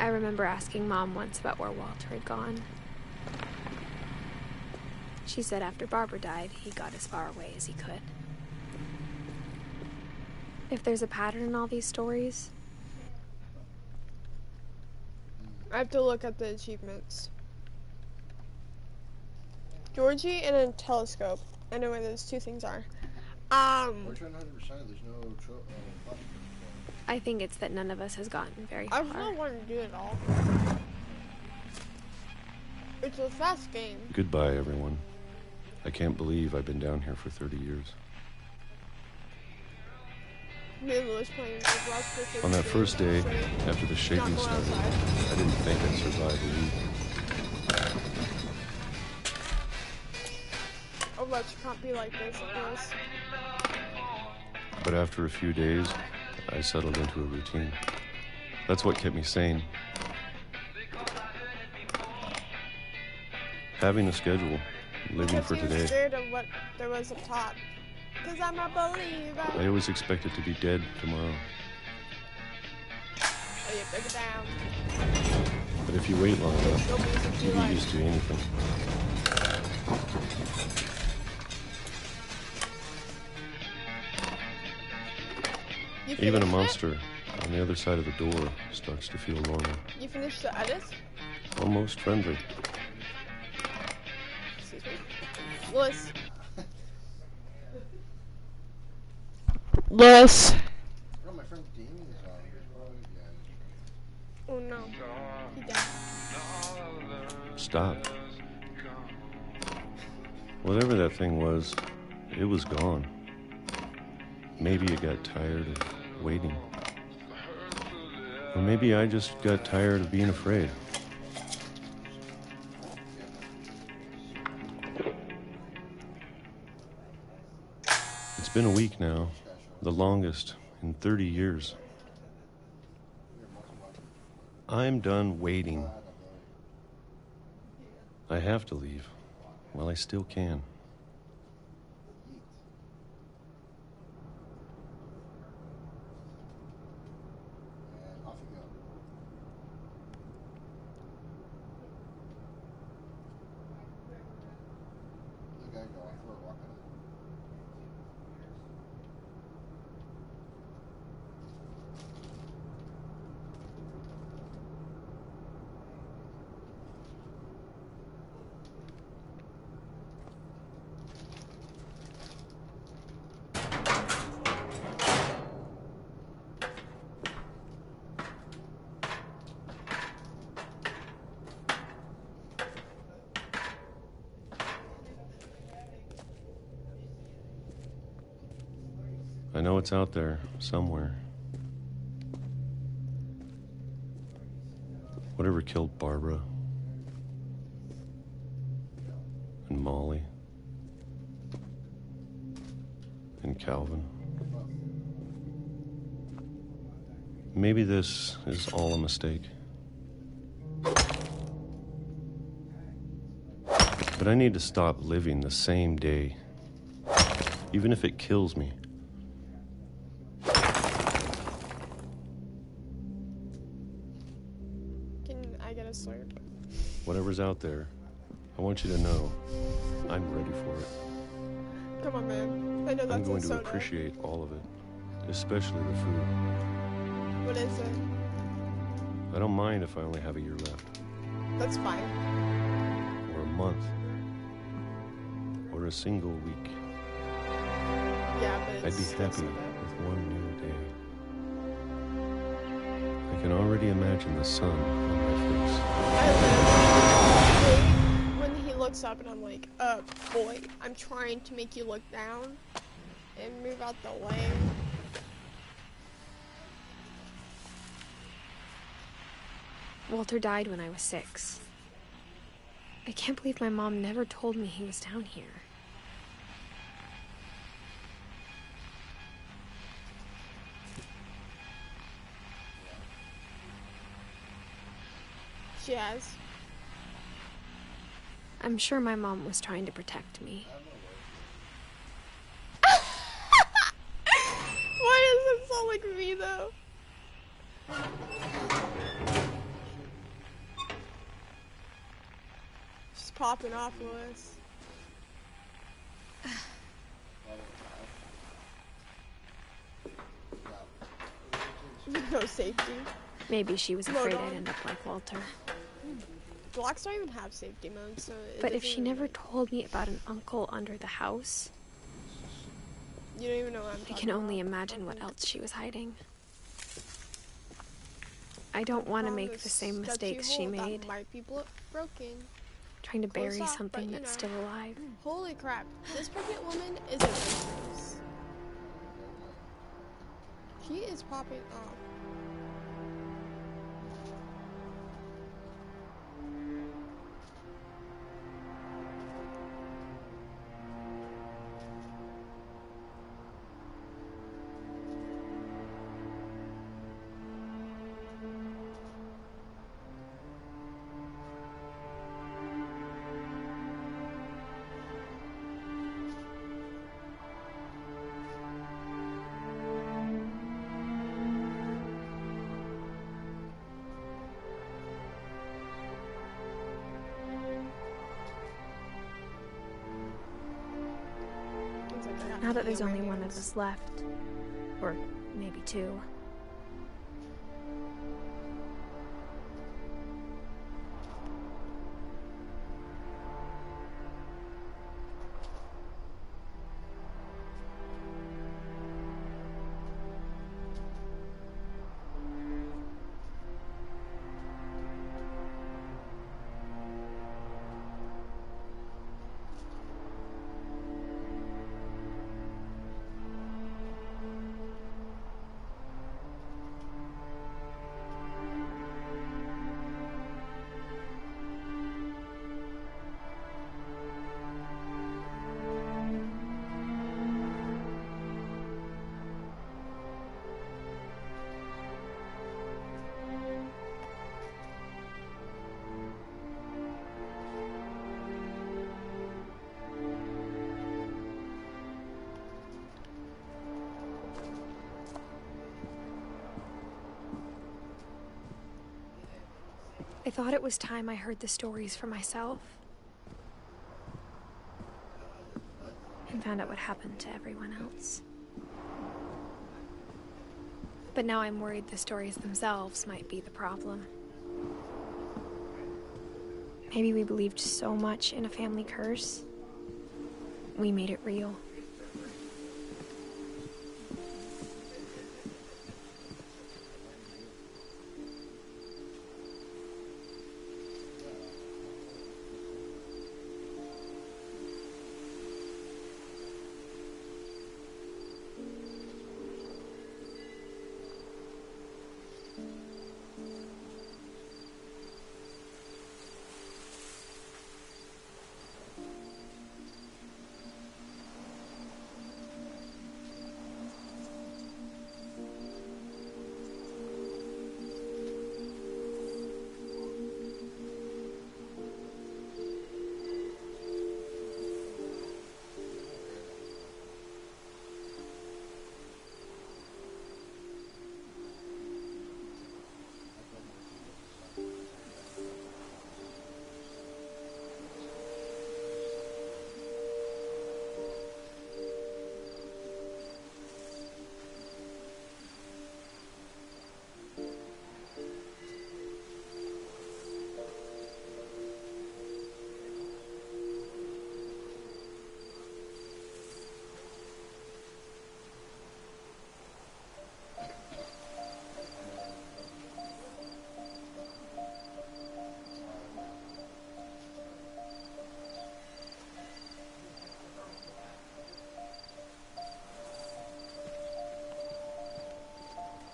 [SPEAKER 1] I remember asking Mom once about where Walter had gone. She said after Barbara died, he got as far away as he could. If there's a pattern in all these stories,
[SPEAKER 2] I have to look at the achievements. Georgie and a telescope. I know where those 2 things are.
[SPEAKER 6] Return 100%. There's no button.
[SPEAKER 1] I think it's that none of us has gotten very far.
[SPEAKER 2] I just don't want to do it all. It's a fast game.
[SPEAKER 13] Goodbye, everyone. I can't believe I've been down here for 30 years.
[SPEAKER 2] Me and Lewis playing Overwatch for 50
[SPEAKER 6] On that
[SPEAKER 2] days
[SPEAKER 6] first day,
[SPEAKER 2] straight.
[SPEAKER 6] after the shaking
[SPEAKER 2] Not going
[SPEAKER 6] started,
[SPEAKER 2] outside.
[SPEAKER 6] I didn't think I'd survive a week.
[SPEAKER 2] Overwatch can't be like this, Lewis.
[SPEAKER 6] But after a few days, I settled into a routine. That's what kept me sane. Having a schedule, living for
[SPEAKER 2] Because he was
[SPEAKER 6] today.
[SPEAKER 2] scared of what there was up top. Because I'm a believer.
[SPEAKER 6] I always expected to be dead tomorrow.
[SPEAKER 2] Oh, yeah, break it down.
[SPEAKER 6] But if you wait long enough, you get used to anything. Even a monster on the other side of the door starts to feel normal.
[SPEAKER 2] You finished the edit?
[SPEAKER 6] Almost friendly.
[SPEAKER 2] Excuse me. Lewis. Lewis.
[SPEAKER 6] Oh, my friend Damien's on.
[SPEAKER 2] Oh no. He died.
[SPEAKER 6] Stop. Whatever that thing was, it was gone. Maybe it got tired of waiting. Or maybe I just got tired of being afraid. It's been a week now, the longest in 30 years. I'm done waiting. I have to leave while I still can. I know it's out there, somewhere. Whatever killed Barbara and Molly and Calvin. Maybe this is all a mistake. But I need to stop living the same day, even if it kills me. Whatever's out there, I want you to know I'm ready for it.
[SPEAKER 2] Come on, man. I know that's
[SPEAKER 6] I'm going to
[SPEAKER 2] soda.
[SPEAKER 6] appreciate all of it, especially the food.
[SPEAKER 2] What is it?
[SPEAKER 6] I don't mind if I only have a year left.
[SPEAKER 2] That's fine.
[SPEAKER 6] Or a month. Or a single week.
[SPEAKER 2] Yeah, but
[SPEAKER 6] I'd be happy with one new day. I can already imagine the sun on my face.
[SPEAKER 2] When he looks up and I'm like, boy, I'm trying to make you look down and move out the way.
[SPEAKER 1] Walter died when I was 6. I can't believe my mom never told me he was down here.
[SPEAKER 2] She has.
[SPEAKER 1] I'm sure my mom was trying to protect me.
[SPEAKER 2] Why does it sound like me, though? She's popping off, Lewis. No safety.
[SPEAKER 1] Maybe she was afraid I'd end up like Walter.
[SPEAKER 2] Blocks don't even have safety mode, so
[SPEAKER 1] But if she never told me about an uncle under the house,
[SPEAKER 2] you don't even know what I'm
[SPEAKER 1] I
[SPEAKER 2] talking
[SPEAKER 1] can only
[SPEAKER 2] about.
[SPEAKER 1] imagine what else she was hiding. I don't want to make the same mistakes she made,
[SPEAKER 2] That might be broken.
[SPEAKER 1] trying to bury
[SPEAKER 2] Close off,
[SPEAKER 1] something
[SPEAKER 2] but,
[SPEAKER 1] that's still alive.
[SPEAKER 2] Holy crap, this pregnant woman is adventurous. He is popping off.
[SPEAKER 1] Now that there's only one of us left, or maybe two, I thought it was time I heard the stories for myself and found out what happened to everyone else. But now I'm worried the stories themselves might be the problem. Maybe we believed so much in a family curse, we made it real.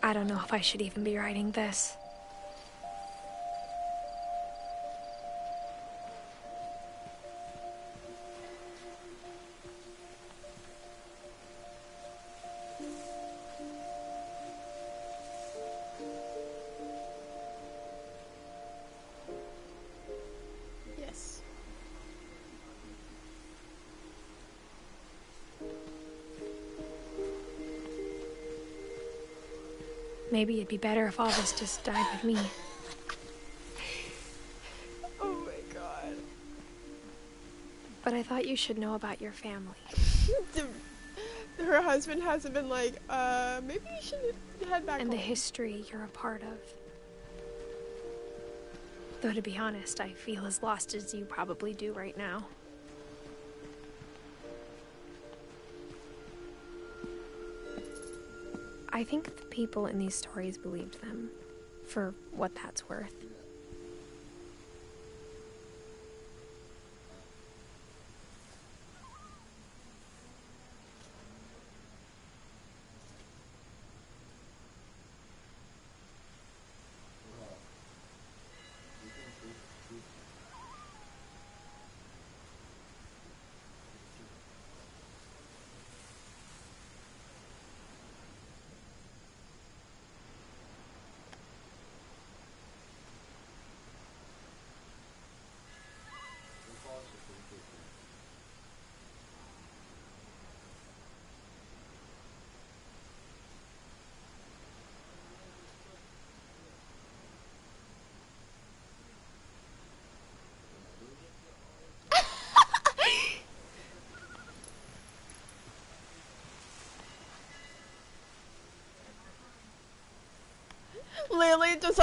[SPEAKER 1] I don't know if I should even be writing this.
[SPEAKER 2] Yes.
[SPEAKER 1] Maybe it'd be better if all this just died with me.
[SPEAKER 2] Oh my god.
[SPEAKER 1] But I thought you should know about your family.
[SPEAKER 2] Her husband hasn't been like, maybe you should head back
[SPEAKER 1] And the
[SPEAKER 2] home.
[SPEAKER 1] history you're a part of. Though to be honest, I feel as lost as you probably do right now. I think the people in these stories believed them, for what that's worth.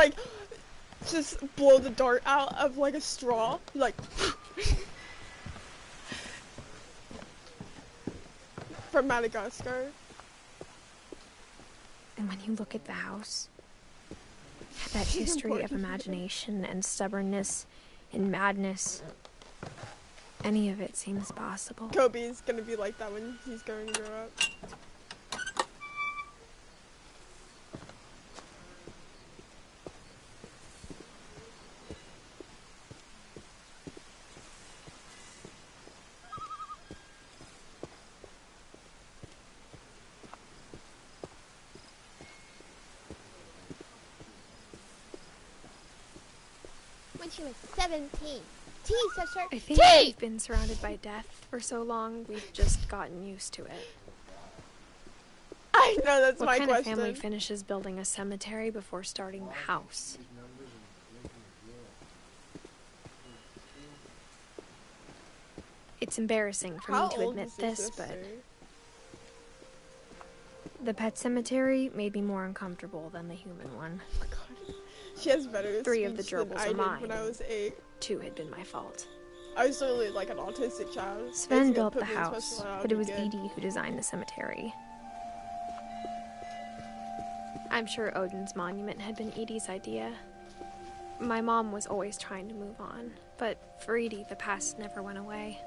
[SPEAKER 2] like, just blow the dart out of like a straw, like. From Madagascar.
[SPEAKER 1] And when you look at the house, that history of imagination and stubbornness and madness, any of it seems possible.
[SPEAKER 2] Kobe is gonna be like that when he's going to grow up.
[SPEAKER 13] When she was 17. T, sister.
[SPEAKER 1] I think we've been surrounded by death for so long, we've just gotten used to it.
[SPEAKER 2] I know, that's
[SPEAKER 1] what
[SPEAKER 2] my
[SPEAKER 1] kind
[SPEAKER 2] question.
[SPEAKER 1] Of family finishes building a cemetery before starting the house? It's embarrassing for me to admit this, but the pet cemetery made me more uncomfortable than the human one.
[SPEAKER 2] Oh my God. She has better
[SPEAKER 1] 3 of the
[SPEAKER 2] speech than
[SPEAKER 1] gerbils
[SPEAKER 2] I
[SPEAKER 1] are
[SPEAKER 2] did
[SPEAKER 1] mine.
[SPEAKER 2] when I was 8.
[SPEAKER 1] 2 had been my fault.
[SPEAKER 2] I was literally like an autistic child.
[SPEAKER 1] Sven built the house, but it was Edie who designed the cemetery. I'm sure Odin's monument had been Edie's idea. My mom was always trying to move on, but for Edie, the past never went away.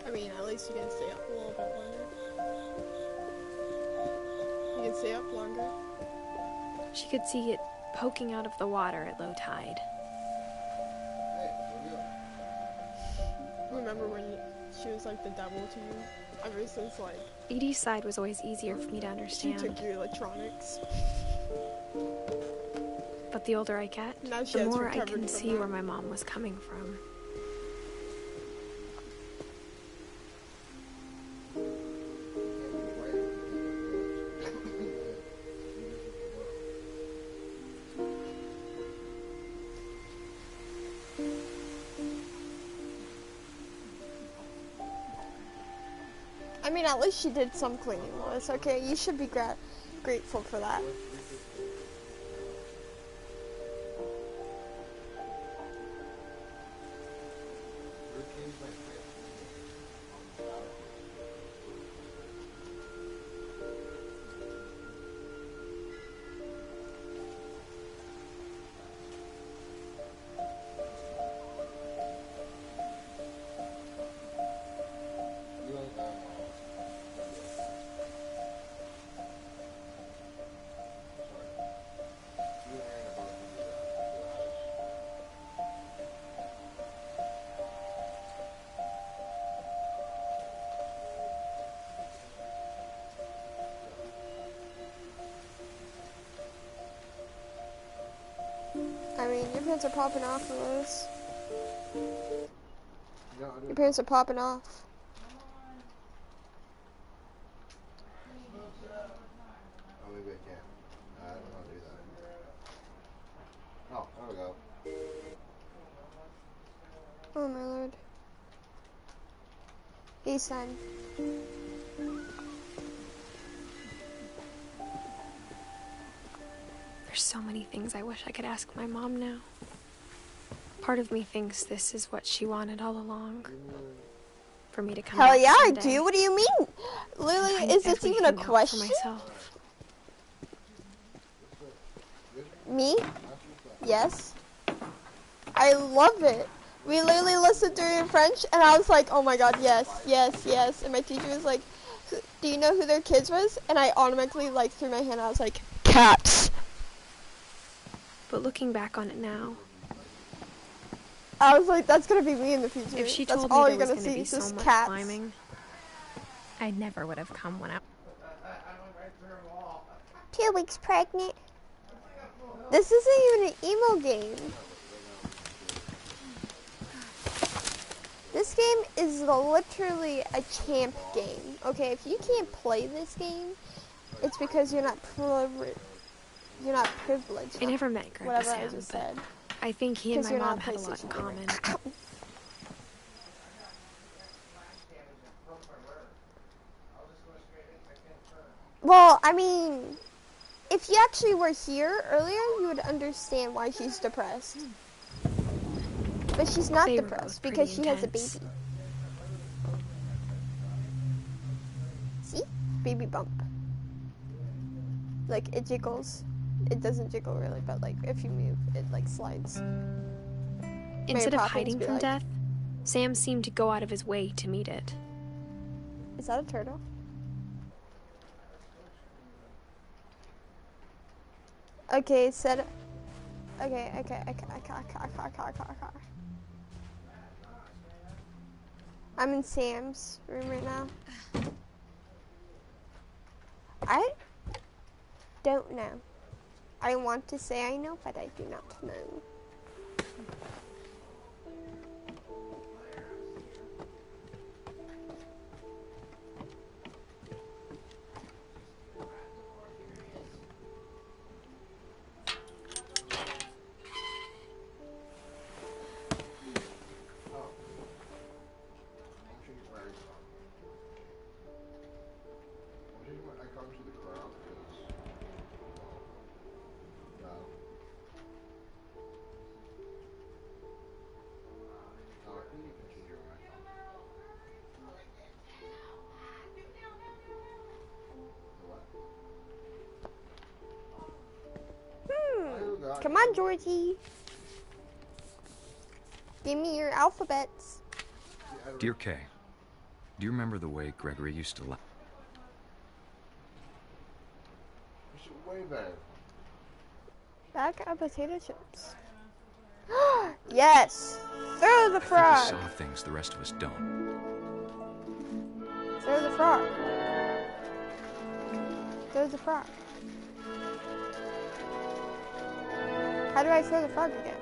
[SPEAKER 2] I mean, at least you can stay up a little bit longer. You can stay up longer.
[SPEAKER 1] She could see it poking out of the water at low tide.
[SPEAKER 2] Remember when she was like the devil to you? Ever since like...
[SPEAKER 1] Edie's side was always easier for me to
[SPEAKER 2] She
[SPEAKER 1] understand.
[SPEAKER 2] took your electronics.
[SPEAKER 1] But the older I get,
[SPEAKER 2] Now she
[SPEAKER 1] the
[SPEAKER 2] has
[SPEAKER 1] more I
[SPEAKER 2] recovered
[SPEAKER 1] can
[SPEAKER 2] from
[SPEAKER 1] see
[SPEAKER 2] that.
[SPEAKER 1] where my mom was coming from.
[SPEAKER 2] I mean, at least she did some cleaning, Lois, okay? You should be grateful for that. I mean, your pants are popping off, Lois. Your pants are popping off.
[SPEAKER 6] Oh, maybe I can't. I don't know how to do that. Oh, there we go.
[SPEAKER 2] Oh my lord. Hey, son.
[SPEAKER 1] There's so many things I wish I could ask my mom now. Part of me thinks this is what she wanted all along. For me to come
[SPEAKER 2] Hell
[SPEAKER 1] back
[SPEAKER 2] yeah, I
[SPEAKER 1] someday
[SPEAKER 2] do. What do you mean? Lily,
[SPEAKER 1] and
[SPEAKER 2] is this even a
[SPEAKER 1] everything out for
[SPEAKER 2] question?
[SPEAKER 1] myself.
[SPEAKER 2] Me? Yes. I love it. We literally listened to it in French, and I was like, oh my god, yes, yes, yes. And my teacher was like, do you know who their kids was? And I automatically, like, threw my hand, I was like, cats.
[SPEAKER 1] But looking back on it now,
[SPEAKER 2] I was like, that's gonna be me in the future.
[SPEAKER 1] if she
[SPEAKER 2] that's
[SPEAKER 1] told
[SPEAKER 2] all
[SPEAKER 1] me
[SPEAKER 2] you're
[SPEAKER 1] there was
[SPEAKER 2] gonna
[SPEAKER 1] going to
[SPEAKER 2] see
[SPEAKER 1] be
[SPEAKER 2] is
[SPEAKER 1] so
[SPEAKER 2] just
[SPEAKER 1] much
[SPEAKER 2] cats.
[SPEAKER 1] climbing, I never would have come when I...
[SPEAKER 3] 2 weeks pregnant.
[SPEAKER 2] This isn't even an emo game. This game is literally a champ game. Okay, if you can't play this game, it's because you're not privileged.
[SPEAKER 1] I never met Grandpa
[SPEAKER 2] Whatever
[SPEAKER 1] Sam,
[SPEAKER 2] I just
[SPEAKER 1] but
[SPEAKER 2] said.
[SPEAKER 1] I think he and
[SPEAKER 2] 'Cause
[SPEAKER 1] my
[SPEAKER 2] you're
[SPEAKER 1] mom
[SPEAKER 2] not a
[SPEAKER 1] had a lot in
[SPEAKER 2] PlayStation
[SPEAKER 1] common.
[SPEAKER 2] Well, I mean, if you actually were here earlier, you would understand why she's depressed. But she's not
[SPEAKER 1] They were
[SPEAKER 2] depressed
[SPEAKER 1] both
[SPEAKER 2] because
[SPEAKER 1] pretty
[SPEAKER 2] she has a
[SPEAKER 1] intense.
[SPEAKER 2] baby. See? Baby bump. Like, it jiggles. It doesn't jiggle really, but like, if you move, it like slides.
[SPEAKER 1] Instead
[SPEAKER 2] Mary
[SPEAKER 1] of
[SPEAKER 2] Poppins
[SPEAKER 1] hiding
[SPEAKER 2] be
[SPEAKER 1] from
[SPEAKER 2] like,
[SPEAKER 1] death, Sam seemed to go out of his way to meet it.
[SPEAKER 2] Is that a turtle? Okay, set. Okay. I'm in Sam's room right now. I don't know. I want to say I know, but I do not know. Come on, Georgie. Give me your alphabets.
[SPEAKER 14] Dear Kay, do you remember the way Gregory used to laugh?
[SPEAKER 6] Way back.
[SPEAKER 2] Bag of potato chips. Yes! Throw the
[SPEAKER 14] I think
[SPEAKER 2] frog!
[SPEAKER 14] he saw things the rest of us don't.
[SPEAKER 2] Throw the frog. Throw the frog. How do I throw the frog again?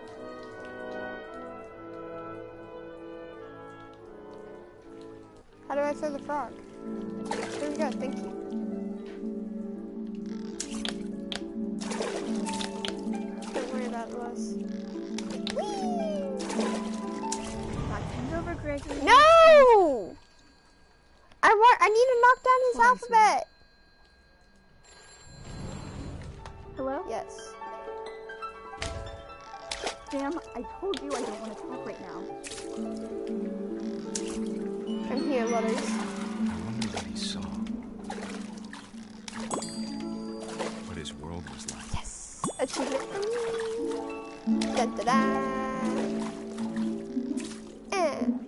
[SPEAKER 2] How do I throw the frog? There we go, thank you. Don't worry about this.
[SPEAKER 5] Over, Gregory.
[SPEAKER 2] No! I need to knock down his alphabet.
[SPEAKER 15] Hello?
[SPEAKER 2] Yes.
[SPEAKER 15] Sam, I told you I don't want to talk right now.
[SPEAKER 2] I'm here, letters.
[SPEAKER 14] I wonder what he saw. What his world was like.
[SPEAKER 2] Yes! Achievement for me. Da da da.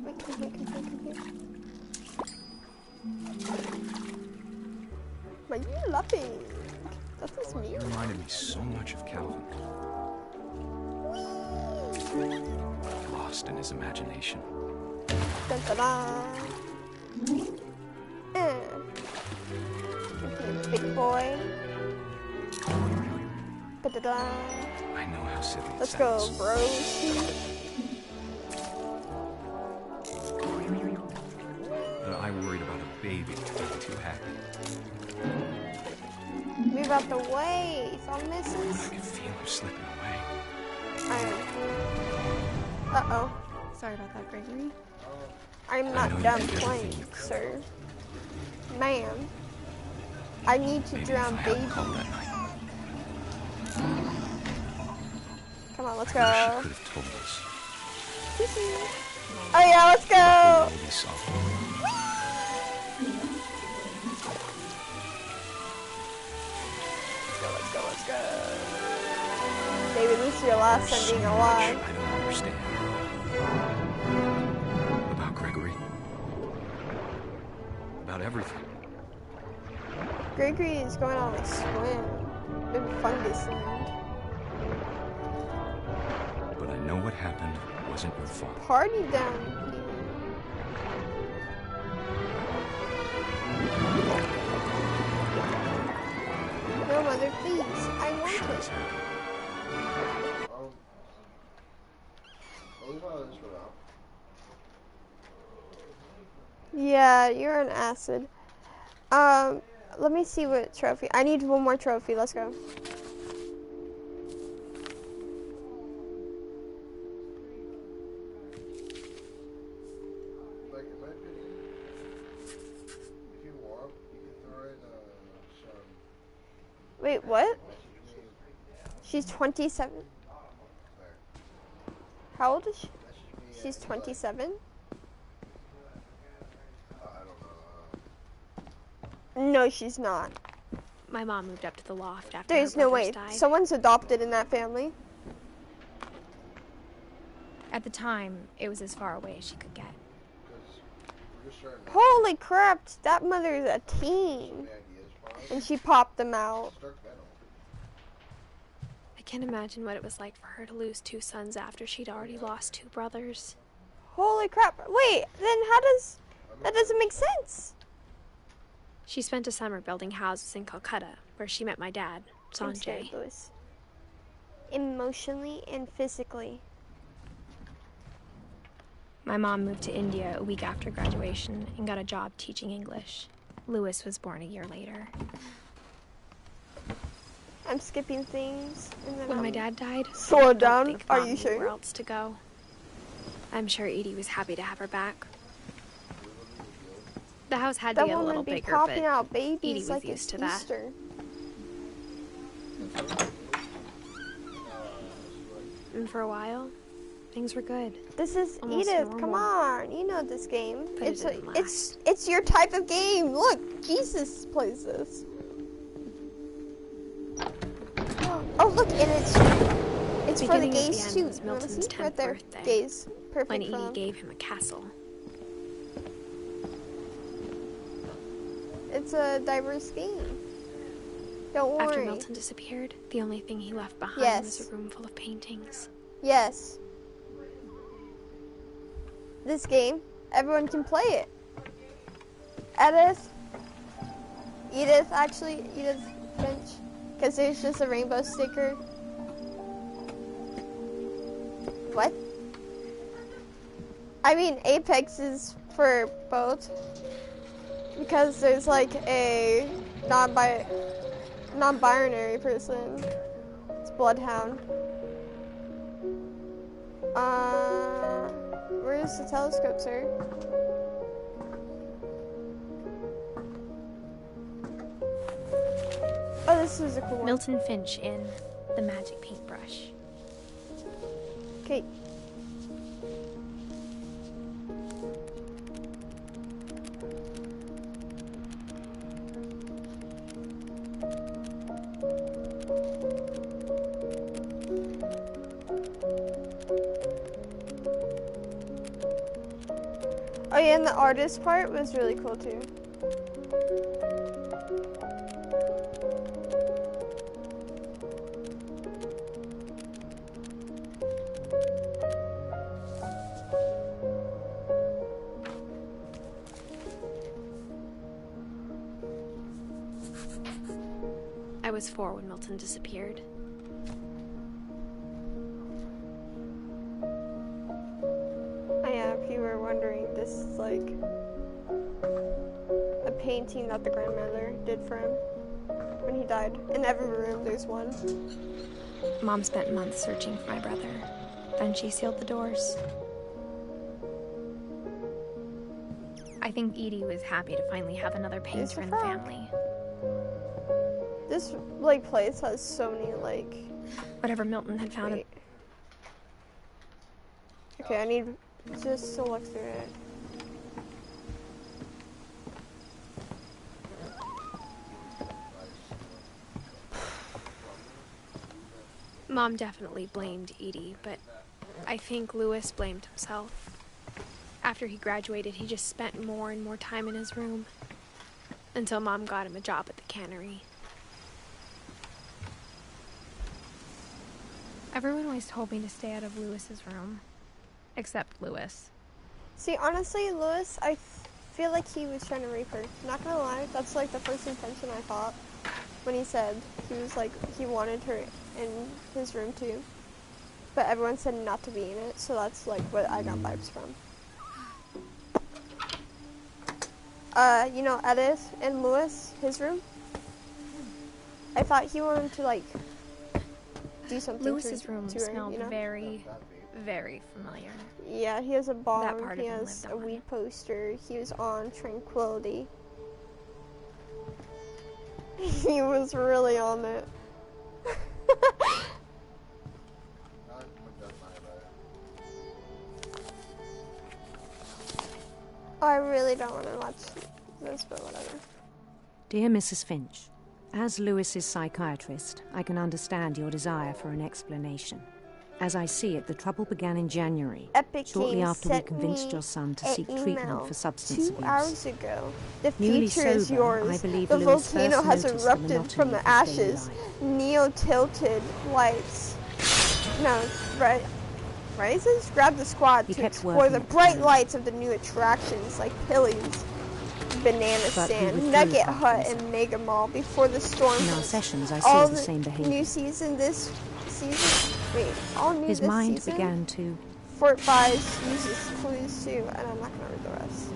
[SPEAKER 2] Wait, come here. What are you laughing? That is me.
[SPEAKER 14] He reminded me so much of Calvin. Lost in his imagination.
[SPEAKER 2] Da da da. Big boy. Da da da.
[SPEAKER 14] I know how silly it
[SPEAKER 2] Let's go,
[SPEAKER 14] sounds.
[SPEAKER 2] bros.
[SPEAKER 14] But I worried about a baby being too happy.
[SPEAKER 2] Move out the way, son,
[SPEAKER 14] I
[SPEAKER 2] missus.
[SPEAKER 14] could feel her slipping away.
[SPEAKER 2] Uh-oh.
[SPEAKER 5] Sorry about that, Gregory.
[SPEAKER 2] I'm
[SPEAKER 14] I know
[SPEAKER 2] not
[SPEAKER 14] you
[SPEAKER 2] done
[SPEAKER 14] did everything
[SPEAKER 2] playing,
[SPEAKER 14] you could.
[SPEAKER 2] sir. Ma'am. I need to
[SPEAKER 14] Maybe
[SPEAKER 2] drown
[SPEAKER 14] if I hadn't
[SPEAKER 2] baby.
[SPEAKER 14] called that night,
[SPEAKER 2] Come on, let's
[SPEAKER 14] I wish
[SPEAKER 2] go.
[SPEAKER 14] she could have told us.
[SPEAKER 2] Oh yeah, let's
[SPEAKER 14] The
[SPEAKER 2] go.
[SPEAKER 14] world he saw.
[SPEAKER 2] Let's go. David, this is your last
[SPEAKER 14] There's
[SPEAKER 2] time
[SPEAKER 14] so
[SPEAKER 2] being
[SPEAKER 14] much
[SPEAKER 2] alive.
[SPEAKER 14] I don't understand. About Gregory. About everything.
[SPEAKER 2] Gregory is going on a swim in fungus land.
[SPEAKER 14] But I know what happened wasn't your fault.
[SPEAKER 2] Party down here. No, mother, please. I want it. Yeah, you're an acid. Let me see what trophy. I need one more trophy. Let's go.
[SPEAKER 6] Like, in my opinion, if you want, you can throw in some.
[SPEAKER 2] Wait, what? She's 27. How old is she? She's 27? No, she's not.
[SPEAKER 1] My mom moved up to the loft after
[SPEAKER 2] There's
[SPEAKER 1] her
[SPEAKER 2] no
[SPEAKER 1] brothers
[SPEAKER 2] way.
[SPEAKER 1] died.
[SPEAKER 2] Someone's adopted in that family.
[SPEAKER 1] At the time, it was as far away as she could get.
[SPEAKER 2] Holy crap, that mother is a teen. And she popped them out.
[SPEAKER 1] I can't imagine what it was like for her to lose 2 sons after she'd already lost 2 brothers.
[SPEAKER 2] Holy crap. Wait, then that doesn't make sense.
[SPEAKER 1] She spent a summer building houses in Calcutta, where she met my dad,
[SPEAKER 2] I'm scared,
[SPEAKER 1] Sanjay.
[SPEAKER 2] Louis. Emotionally and physically.
[SPEAKER 1] My mom moved to India a week after graduation and got a job teaching English. Louis was born a year later.
[SPEAKER 2] I'm skipping things. And then
[SPEAKER 1] When my dad died,
[SPEAKER 2] slow
[SPEAKER 1] I
[SPEAKER 2] down.
[SPEAKER 1] don't think
[SPEAKER 2] Are
[SPEAKER 1] Mom
[SPEAKER 2] you
[SPEAKER 1] knew
[SPEAKER 2] sure?
[SPEAKER 1] where else to go. I'm sure Edie was happy to have her back. The house had to
[SPEAKER 2] That
[SPEAKER 1] get a
[SPEAKER 2] woman
[SPEAKER 1] little
[SPEAKER 2] be
[SPEAKER 1] bigger,
[SPEAKER 2] popping
[SPEAKER 1] but
[SPEAKER 2] out
[SPEAKER 1] Edie
[SPEAKER 2] babies
[SPEAKER 1] was
[SPEAKER 2] like
[SPEAKER 1] used
[SPEAKER 2] it's
[SPEAKER 1] to that.
[SPEAKER 2] Easter.
[SPEAKER 1] And for a while, things were good.
[SPEAKER 2] This is
[SPEAKER 1] Almost
[SPEAKER 2] Edith.
[SPEAKER 1] normal.
[SPEAKER 2] Come on, you know this game.
[SPEAKER 1] But it didn't
[SPEAKER 2] It's your type of game. Look, Jesus plays this. Oh look, and it's for the
[SPEAKER 1] Beginning at
[SPEAKER 2] gays
[SPEAKER 1] end
[SPEAKER 2] too.
[SPEAKER 1] was
[SPEAKER 2] You wanna
[SPEAKER 1] Milton's
[SPEAKER 2] see
[SPEAKER 1] 10th
[SPEAKER 2] right there?
[SPEAKER 1] birthday,
[SPEAKER 2] Gays, perfect
[SPEAKER 1] when
[SPEAKER 2] for
[SPEAKER 1] Edie
[SPEAKER 2] them.
[SPEAKER 1] gave him a castle.
[SPEAKER 2] It's a diverse game. Don't worry.
[SPEAKER 1] After Milton disappeared, the only thing he left behind
[SPEAKER 2] Yes.
[SPEAKER 1] was a room full of paintings.
[SPEAKER 2] Yes. This game, everyone can play it. Edith Finch, because there's just a rainbow sticker. What? I mean, Apex is for both, because there's like a non-binary person. It's Bloodhound. Where's the telescope, sir? Oh, this is a cool one.
[SPEAKER 1] Milton Finch in The Magic Paintbrush.
[SPEAKER 2] Okay. Oh yeah, and the artist part was really cool too.
[SPEAKER 1] I was 4 when Milton disappeared.
[SPEAKER 2] Oh yeah, if you were wondering, this is like a painting that the grandmother did for him when he died. In every room there's one.
[SPEAKER 1] Mom spent months searching for my brother. Then she sealed the doors. I think Edie was happy to finally have another painter in the family.
[SPEAKER 2] This like place has so many like
[SPEAKER 1] Whatever Milton had found.
[SPEAKER 2] Wait. Okay, I need just to look through it.
[SPEAKER 1] Mom definitely blamed Edie, but I think Louis blamed himself. After he graduated, he just spent more and more time in his room, until Mom got him a job at the cannery. Everyone always told me to stay out of Louis's room, except Louis.
[SPEAKER 2] See, honestly, Louis, I feel like he was trying to rape her. Not gonna lie, that's like the first intention I thought when he said he was like, he wanted her in his room too. But everyone said not to be in it, so that's like what I got vibes from. You know, Edith and Louis, his room? I thought he wanted to like do something
[SPEAKER 1] Louis's
[SPEAKER 2] to
[SPEAKER 1] room
[SPEAKER 2] her,
[SPEAKER 1] smelled
[SPEAKER 2] you know?
[SPEAKER 1] very, very familiar.
[SPEAKER 2] Yeah, he has a bong,
[SPEAKER 1] That part
[SPEAKER 2] he
[SPEAKER 1] of him
[SPEAKER 2] has
[SPEAKER 1] lived
[SPEAKER 2] a
[SPEAKER 1] on.
[SPEAKER 2] weed poster, he was on Tranquility. He was really on it. I really don't want to watch this, but whatever.
[SPEAKER 16] Dear Mrs. Finch, as Louis's psychiatrist, I can understand your desire for an explanation. As I see it, the trouble began in January,
[SPEAKER 2] Epic
[SPEAKER 16] shortly
[SPEAKER 2] Games
[SPEAKER 16] after we
[SPEAKER 2] sent
[SPEAKER 16] convinced
[SPEAKER 2] me
[SPEAKER 16] your son to
[SPEAKER 2] an
[SPEAKER 16] seek
[SPEAKER 2] email
[SPEAKER 16] treatment for substance
[SPEAKER 2] 2
[SPEAKER 16] abuse.
[SPEAKER 2] hours ago. The
[SPEAKER 16] Newly
[SPEAKER 2] future is
[SPEAKER 16] sober,
[SPEAKER 2] yours.
[SPEAKER 16] I believe
[SPEAKER 2] The
[SPEAKER 16] Louis
[SPEAKER 2] volcano
[SPEAKER 16] first
[SPEAKER 2] has
[SPEAKER 16] noticed the
[SPEAKER 2] erupted from
[SPEAKER 16] monotony
[SPEAKER 2] the
[SPEAKER 16] of his daily
[SPEAKER 2] ashes.
[SPEAKER 16] life.
[SPEAKER 2] Neo-tilted lights. No, right. Rises? Grab the squad
[SPEAKER 16] He
[SPEAKER 2] to
[SPEAKER 16] kept
[SPEAKER 2] explore
[SPEAKER 16] working
[SPEAKER 2] the
[SPEAKER 16] at the
[SPEAKER 2] bright
[SPEAKER 16] cannery.
[SPEAKER 2] lights of the new attractions like Pillies, Banana
[SPEAKER 16] But he
[SPEAKER 2] Stand,
[SPEAKER 16] withdrew
[SPEAKER 2] Nugget
[SPEAKER 16] from
[SPEAKER 2] Hut,
[SPEAKER 16] himself.
[SPEAKER 2] and Mega Mall before the storm
[SPEAKER 16] In our
[SPEAKER 2] hits.
[SPEAKER 16] sessions, I
[SPEAKER 2] All
[SPEAKER 16] saw the same behavior.
[SPEAKER 2] new season this season. Wait, all new
[SPEAKER 16] His
[SPEAKER 2] this
[SPEAKER 16] mind
[SPEAKER 2] season?
[SPEAKER 16] began to
[SPEAKER 2] Fort Buys uses clues too, and I'm not gonna read the rest.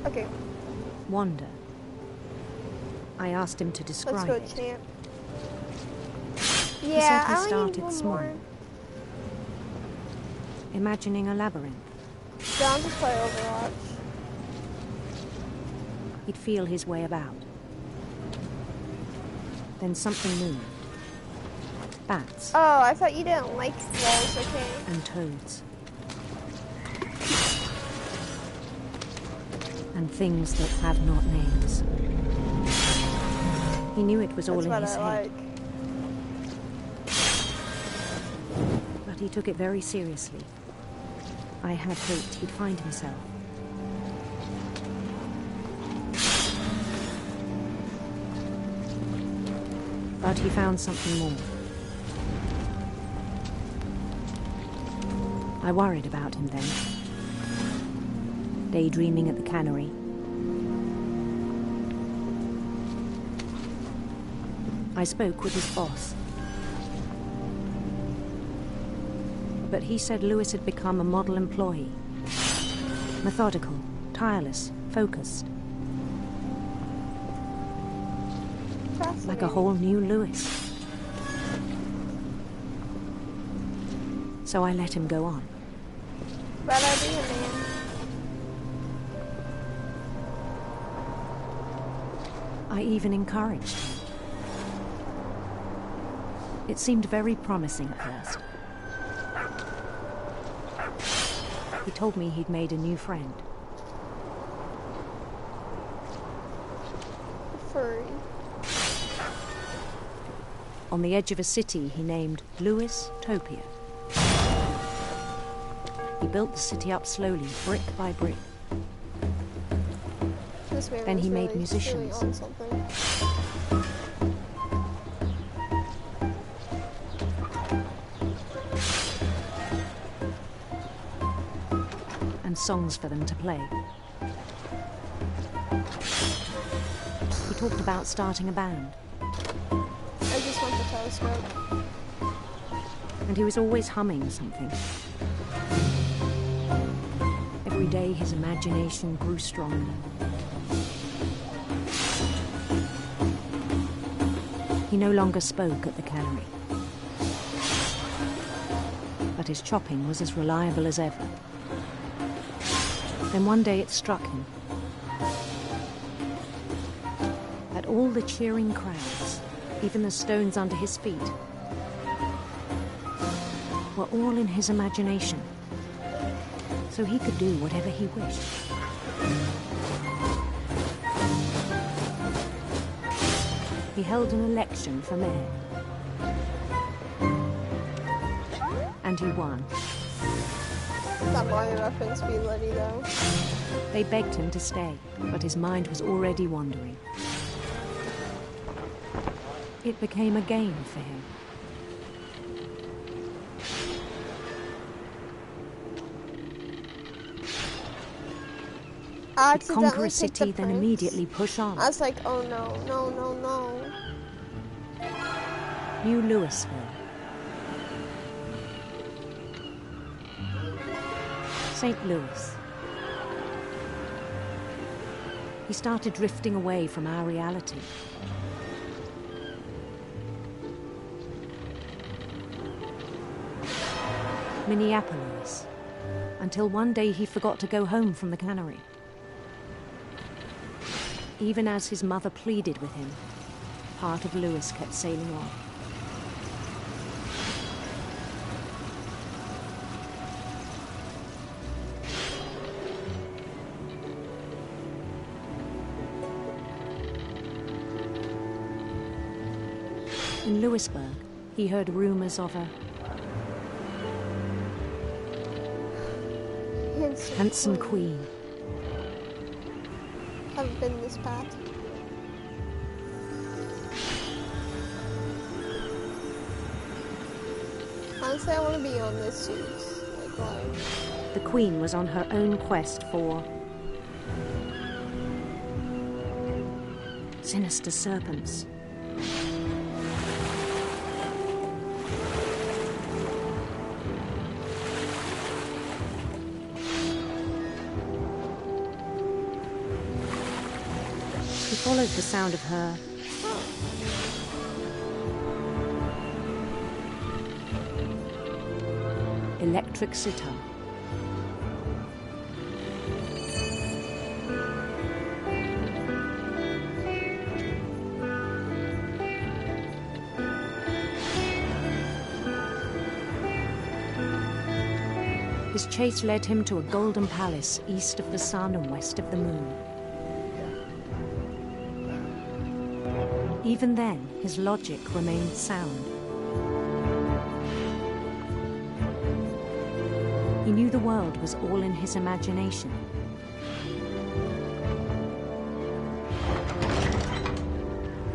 [SPEAKER 2] Okay,
[SPEAKER 16] wander. I asked him to
[SPEAKER 2] let's
[SPEAKER 16] describe
[SPEAKER 2] go,
[SPEAKER 16] it.
[SPEAKER 2] champ.
[SPEAKER 16] He
[SPEAKER 2] Yeah,
[SPEAKER 16] said he
[SPEAKER 2] I only need
[SPEAKER 16] started
[SPEAKER 2] one
[SPEAKER 16] small,
[SPEAKER 2] more.
[SPEAKER 16] imagining a labyrinth.
[SPEAKER 2] Down to play Overwatch.
[SPEAKER 16] He'd feel his way about. Then something moved. Bats
[SPEAKER 2] Oh, I thought you didn't like walls, okay.
[SPEAKER 16] and toads. And things that have not names. He knew it was all
[SPEAKER 2] That's
[SPEAKER 16] in
[SPEAKER 2] what
[SPEAKER 16] his
[SPEAKER 2] I
[SPEAKER 16] head,
[SPEAKER 2] like.
[SPEAKER 16] but he took it very seriously. I had hoped he'd find himself. But he found something more. I worried about him then. Daydreaming at the cannery. I spoke with his boss. But he said Louis had become a model employee. Methodical, tireless, focused. Like a whole new Louis. So I let him go on.
[SPEAKER 2] Bad idea, man.
[SPEAKER 16] I even encouraged him. It seemed very promising at first. He told me he'd made a new friend.
[SPEAKER 2] Furry.
[SPEAKER 16] On the edge of a city he named Louis Topia. He built the city up slowly, brick by brick.
[SPEAKER 2] This man
[SPEAKER 16] Then
[SPEAKER 2] was
[SPEAKER 16] he made
[SPEAKER 2] really
[SPEAKER 16] musicians.
[SPEAKER 2] on something.
[SPEAKER 16] And songs for them to play. He talked about starting a band.
[SPEAKER 2] I just want the telescope.
[SPEAKER 16] And he was always humming something. Every day his imagination grew stronger. He no longer spoke at the cannery. But his chopping was as reliable as ever. Then one day it struck him. At all the cheering crowds, even the stones under his feet, were all in his imagination, so he could do whatever he wished. He held an election for mayor. and he won.
[SPEAKER 2] That Mario reference be Letty though.
[SPEAKER 16] They begged him to stay, but his mind was already wandering. It became a game for him.
[SPEAKER 2] I
[SPEAKER 16] He'd conquer
[SPEAKER 2] accidentally
[SPEAKER 16] a
[SPEAKER 2] picked
[SPEAKER 16] city,
[SPEAKER 2] the
[SPEAKER 16] then
[SPEAKER 2] prince.
[SPEAKER 16] immediately push on.
[SPEAKER 2] I was like, oh no, no, no, no.
[SPEAKER 16] New Louisville. St. Louis. He started drifting away from our reality. Minneapolis. Until one day he forgot to go home from the cannery. Even as his mother pleaded with him, part of Louis kept sailing on. In Louisburg, he heard rumors of a handsome queen.
[SPEAKER 2] Haven't been this path. Honestly, I want to be on this series. Like, why?
[SPEAKER 16] The queen was on her own quest for sinister serpents. He followed the sound of her electric sitar. His chase led him to a golden palace east of the sun and west of the moon. Even then, his logic remained sound. He knew the world was all in his imagination.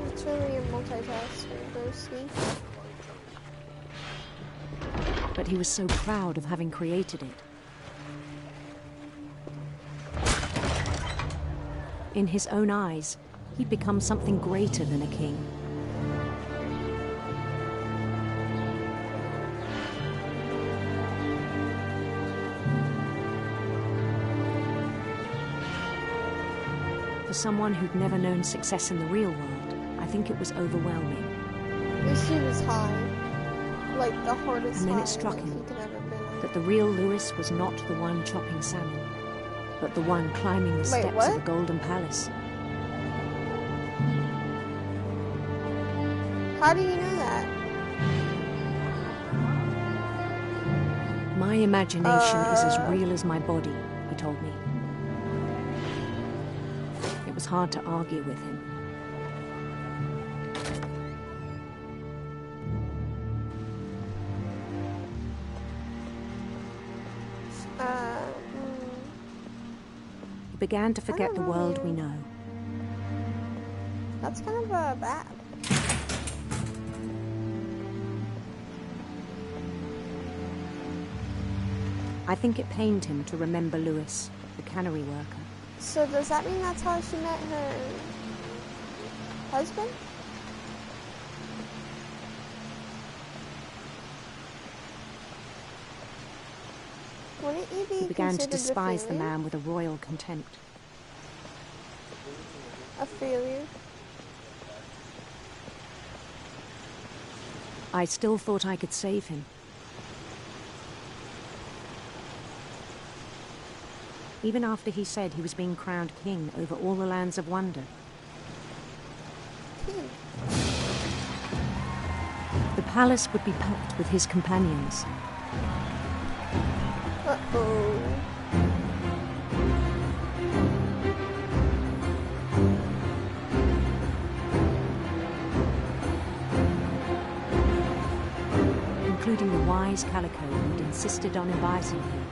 [SPEAKER 2] It's really a multitasking, broski.
[SPEAKER 16] But he was so proud of having created it. In his own eyes, he'd become something greater than a king. For someone who'd never known success in the real world, I think it was overwhelming.
[SPEAKER 2] At least he was high. Like the hardest
[SPEAKER 16] And then
[SPEAKER 2] high
[SPEAKER 16] it struck
[SPEAKER 2] like
[SPEAKER 16] him
[SPEAKER 2] he could ever been.
[SPEAKER 16] that the real Louis was not the one chopping salmon, but the one climbing the
[SPEAKER 2] Wait,
[SPEAKER 16] steps
[SPEAKER 2] what?
[SPEAKER 16] of the Golden Palace.
[SPEAKER 2] How do you know that?
[SPEAKER 16] My imagination is as real as my body, he told me. It was hard to argue with him. He began to forget the world we know.
[SPEAKER 2] That's kind of bad.
[SPEAKER 16] I think it pained him to remember Louis, the cannery worker.
[SPEAKER 2] So does that mean that's how she met her husband? Wouldn't you be
[SPEAKER 16] He began to
[SPEAKER 2] considered a
[SPEAKER 16] despise the
[SPEAKER 2] failure?
[SPEAKER 16] man with a royal contempt.
[SPEAKER 2] A failure?
[SPEAKER 16] I still thought I could save him. Even after he said he was being crowned king over all the lands of wonder. The palace would be packed with his companions.
[SPEAKER 2] Uh-oh.
[SPEAKER 16] Including the wise his calico who'd insisted on inviting him.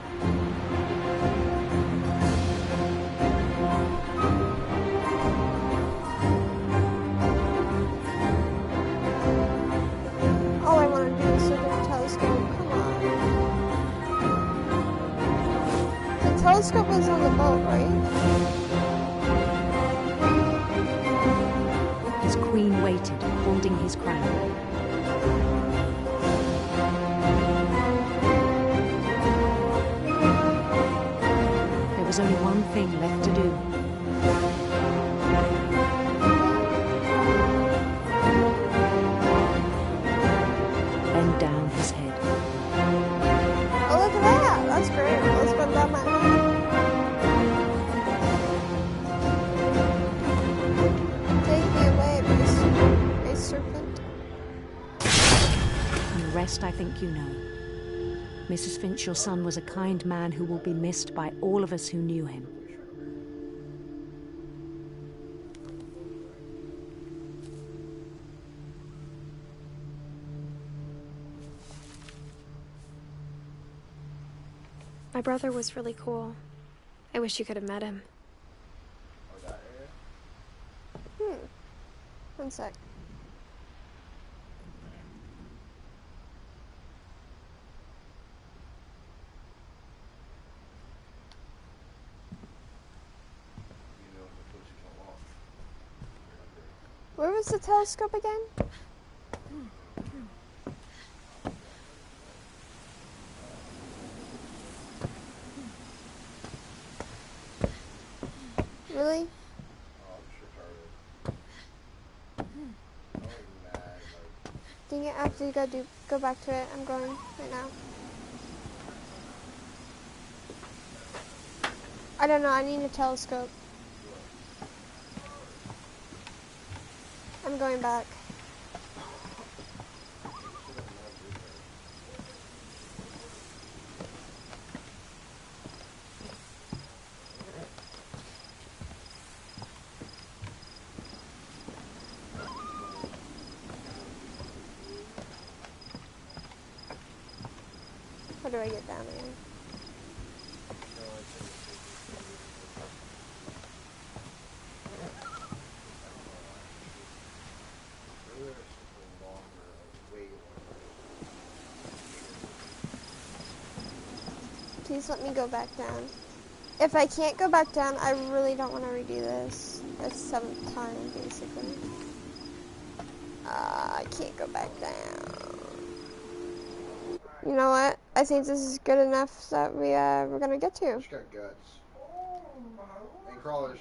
[SPEAKER 2] All I want to do is look at a telescope. Come on. The telescope was on the boat, right?
[SPEAKER 16] His queen waited, holding his crown. There was only one thing left to do. Bend down his head.
[SPEAKER 2] Oh, look at that. That's great. Let's bend down my head. Take me away, race serpent.
[SPEAKER 16] And the rest I think you know. Mrs. Finch, your son was a kind man who will be missed by all of us who knew him.
[SPEAKER 1] My brother was really cool. I wish you could have met him.
[SPEAKER 2] One sec. Where was the telescope again? Really? Dang it, after you go back to it, I'm going right now. I don't know, I need a telescope. I'm going back. How do I get down there? Please let me go back down. If I can't go back down, I really don't want to redo this. That's the 7th time, basically. I can't go back down. You know what? I think this is good enough that we're gonna get to.
[SPEAKER 6] She's got guts. And crawlers.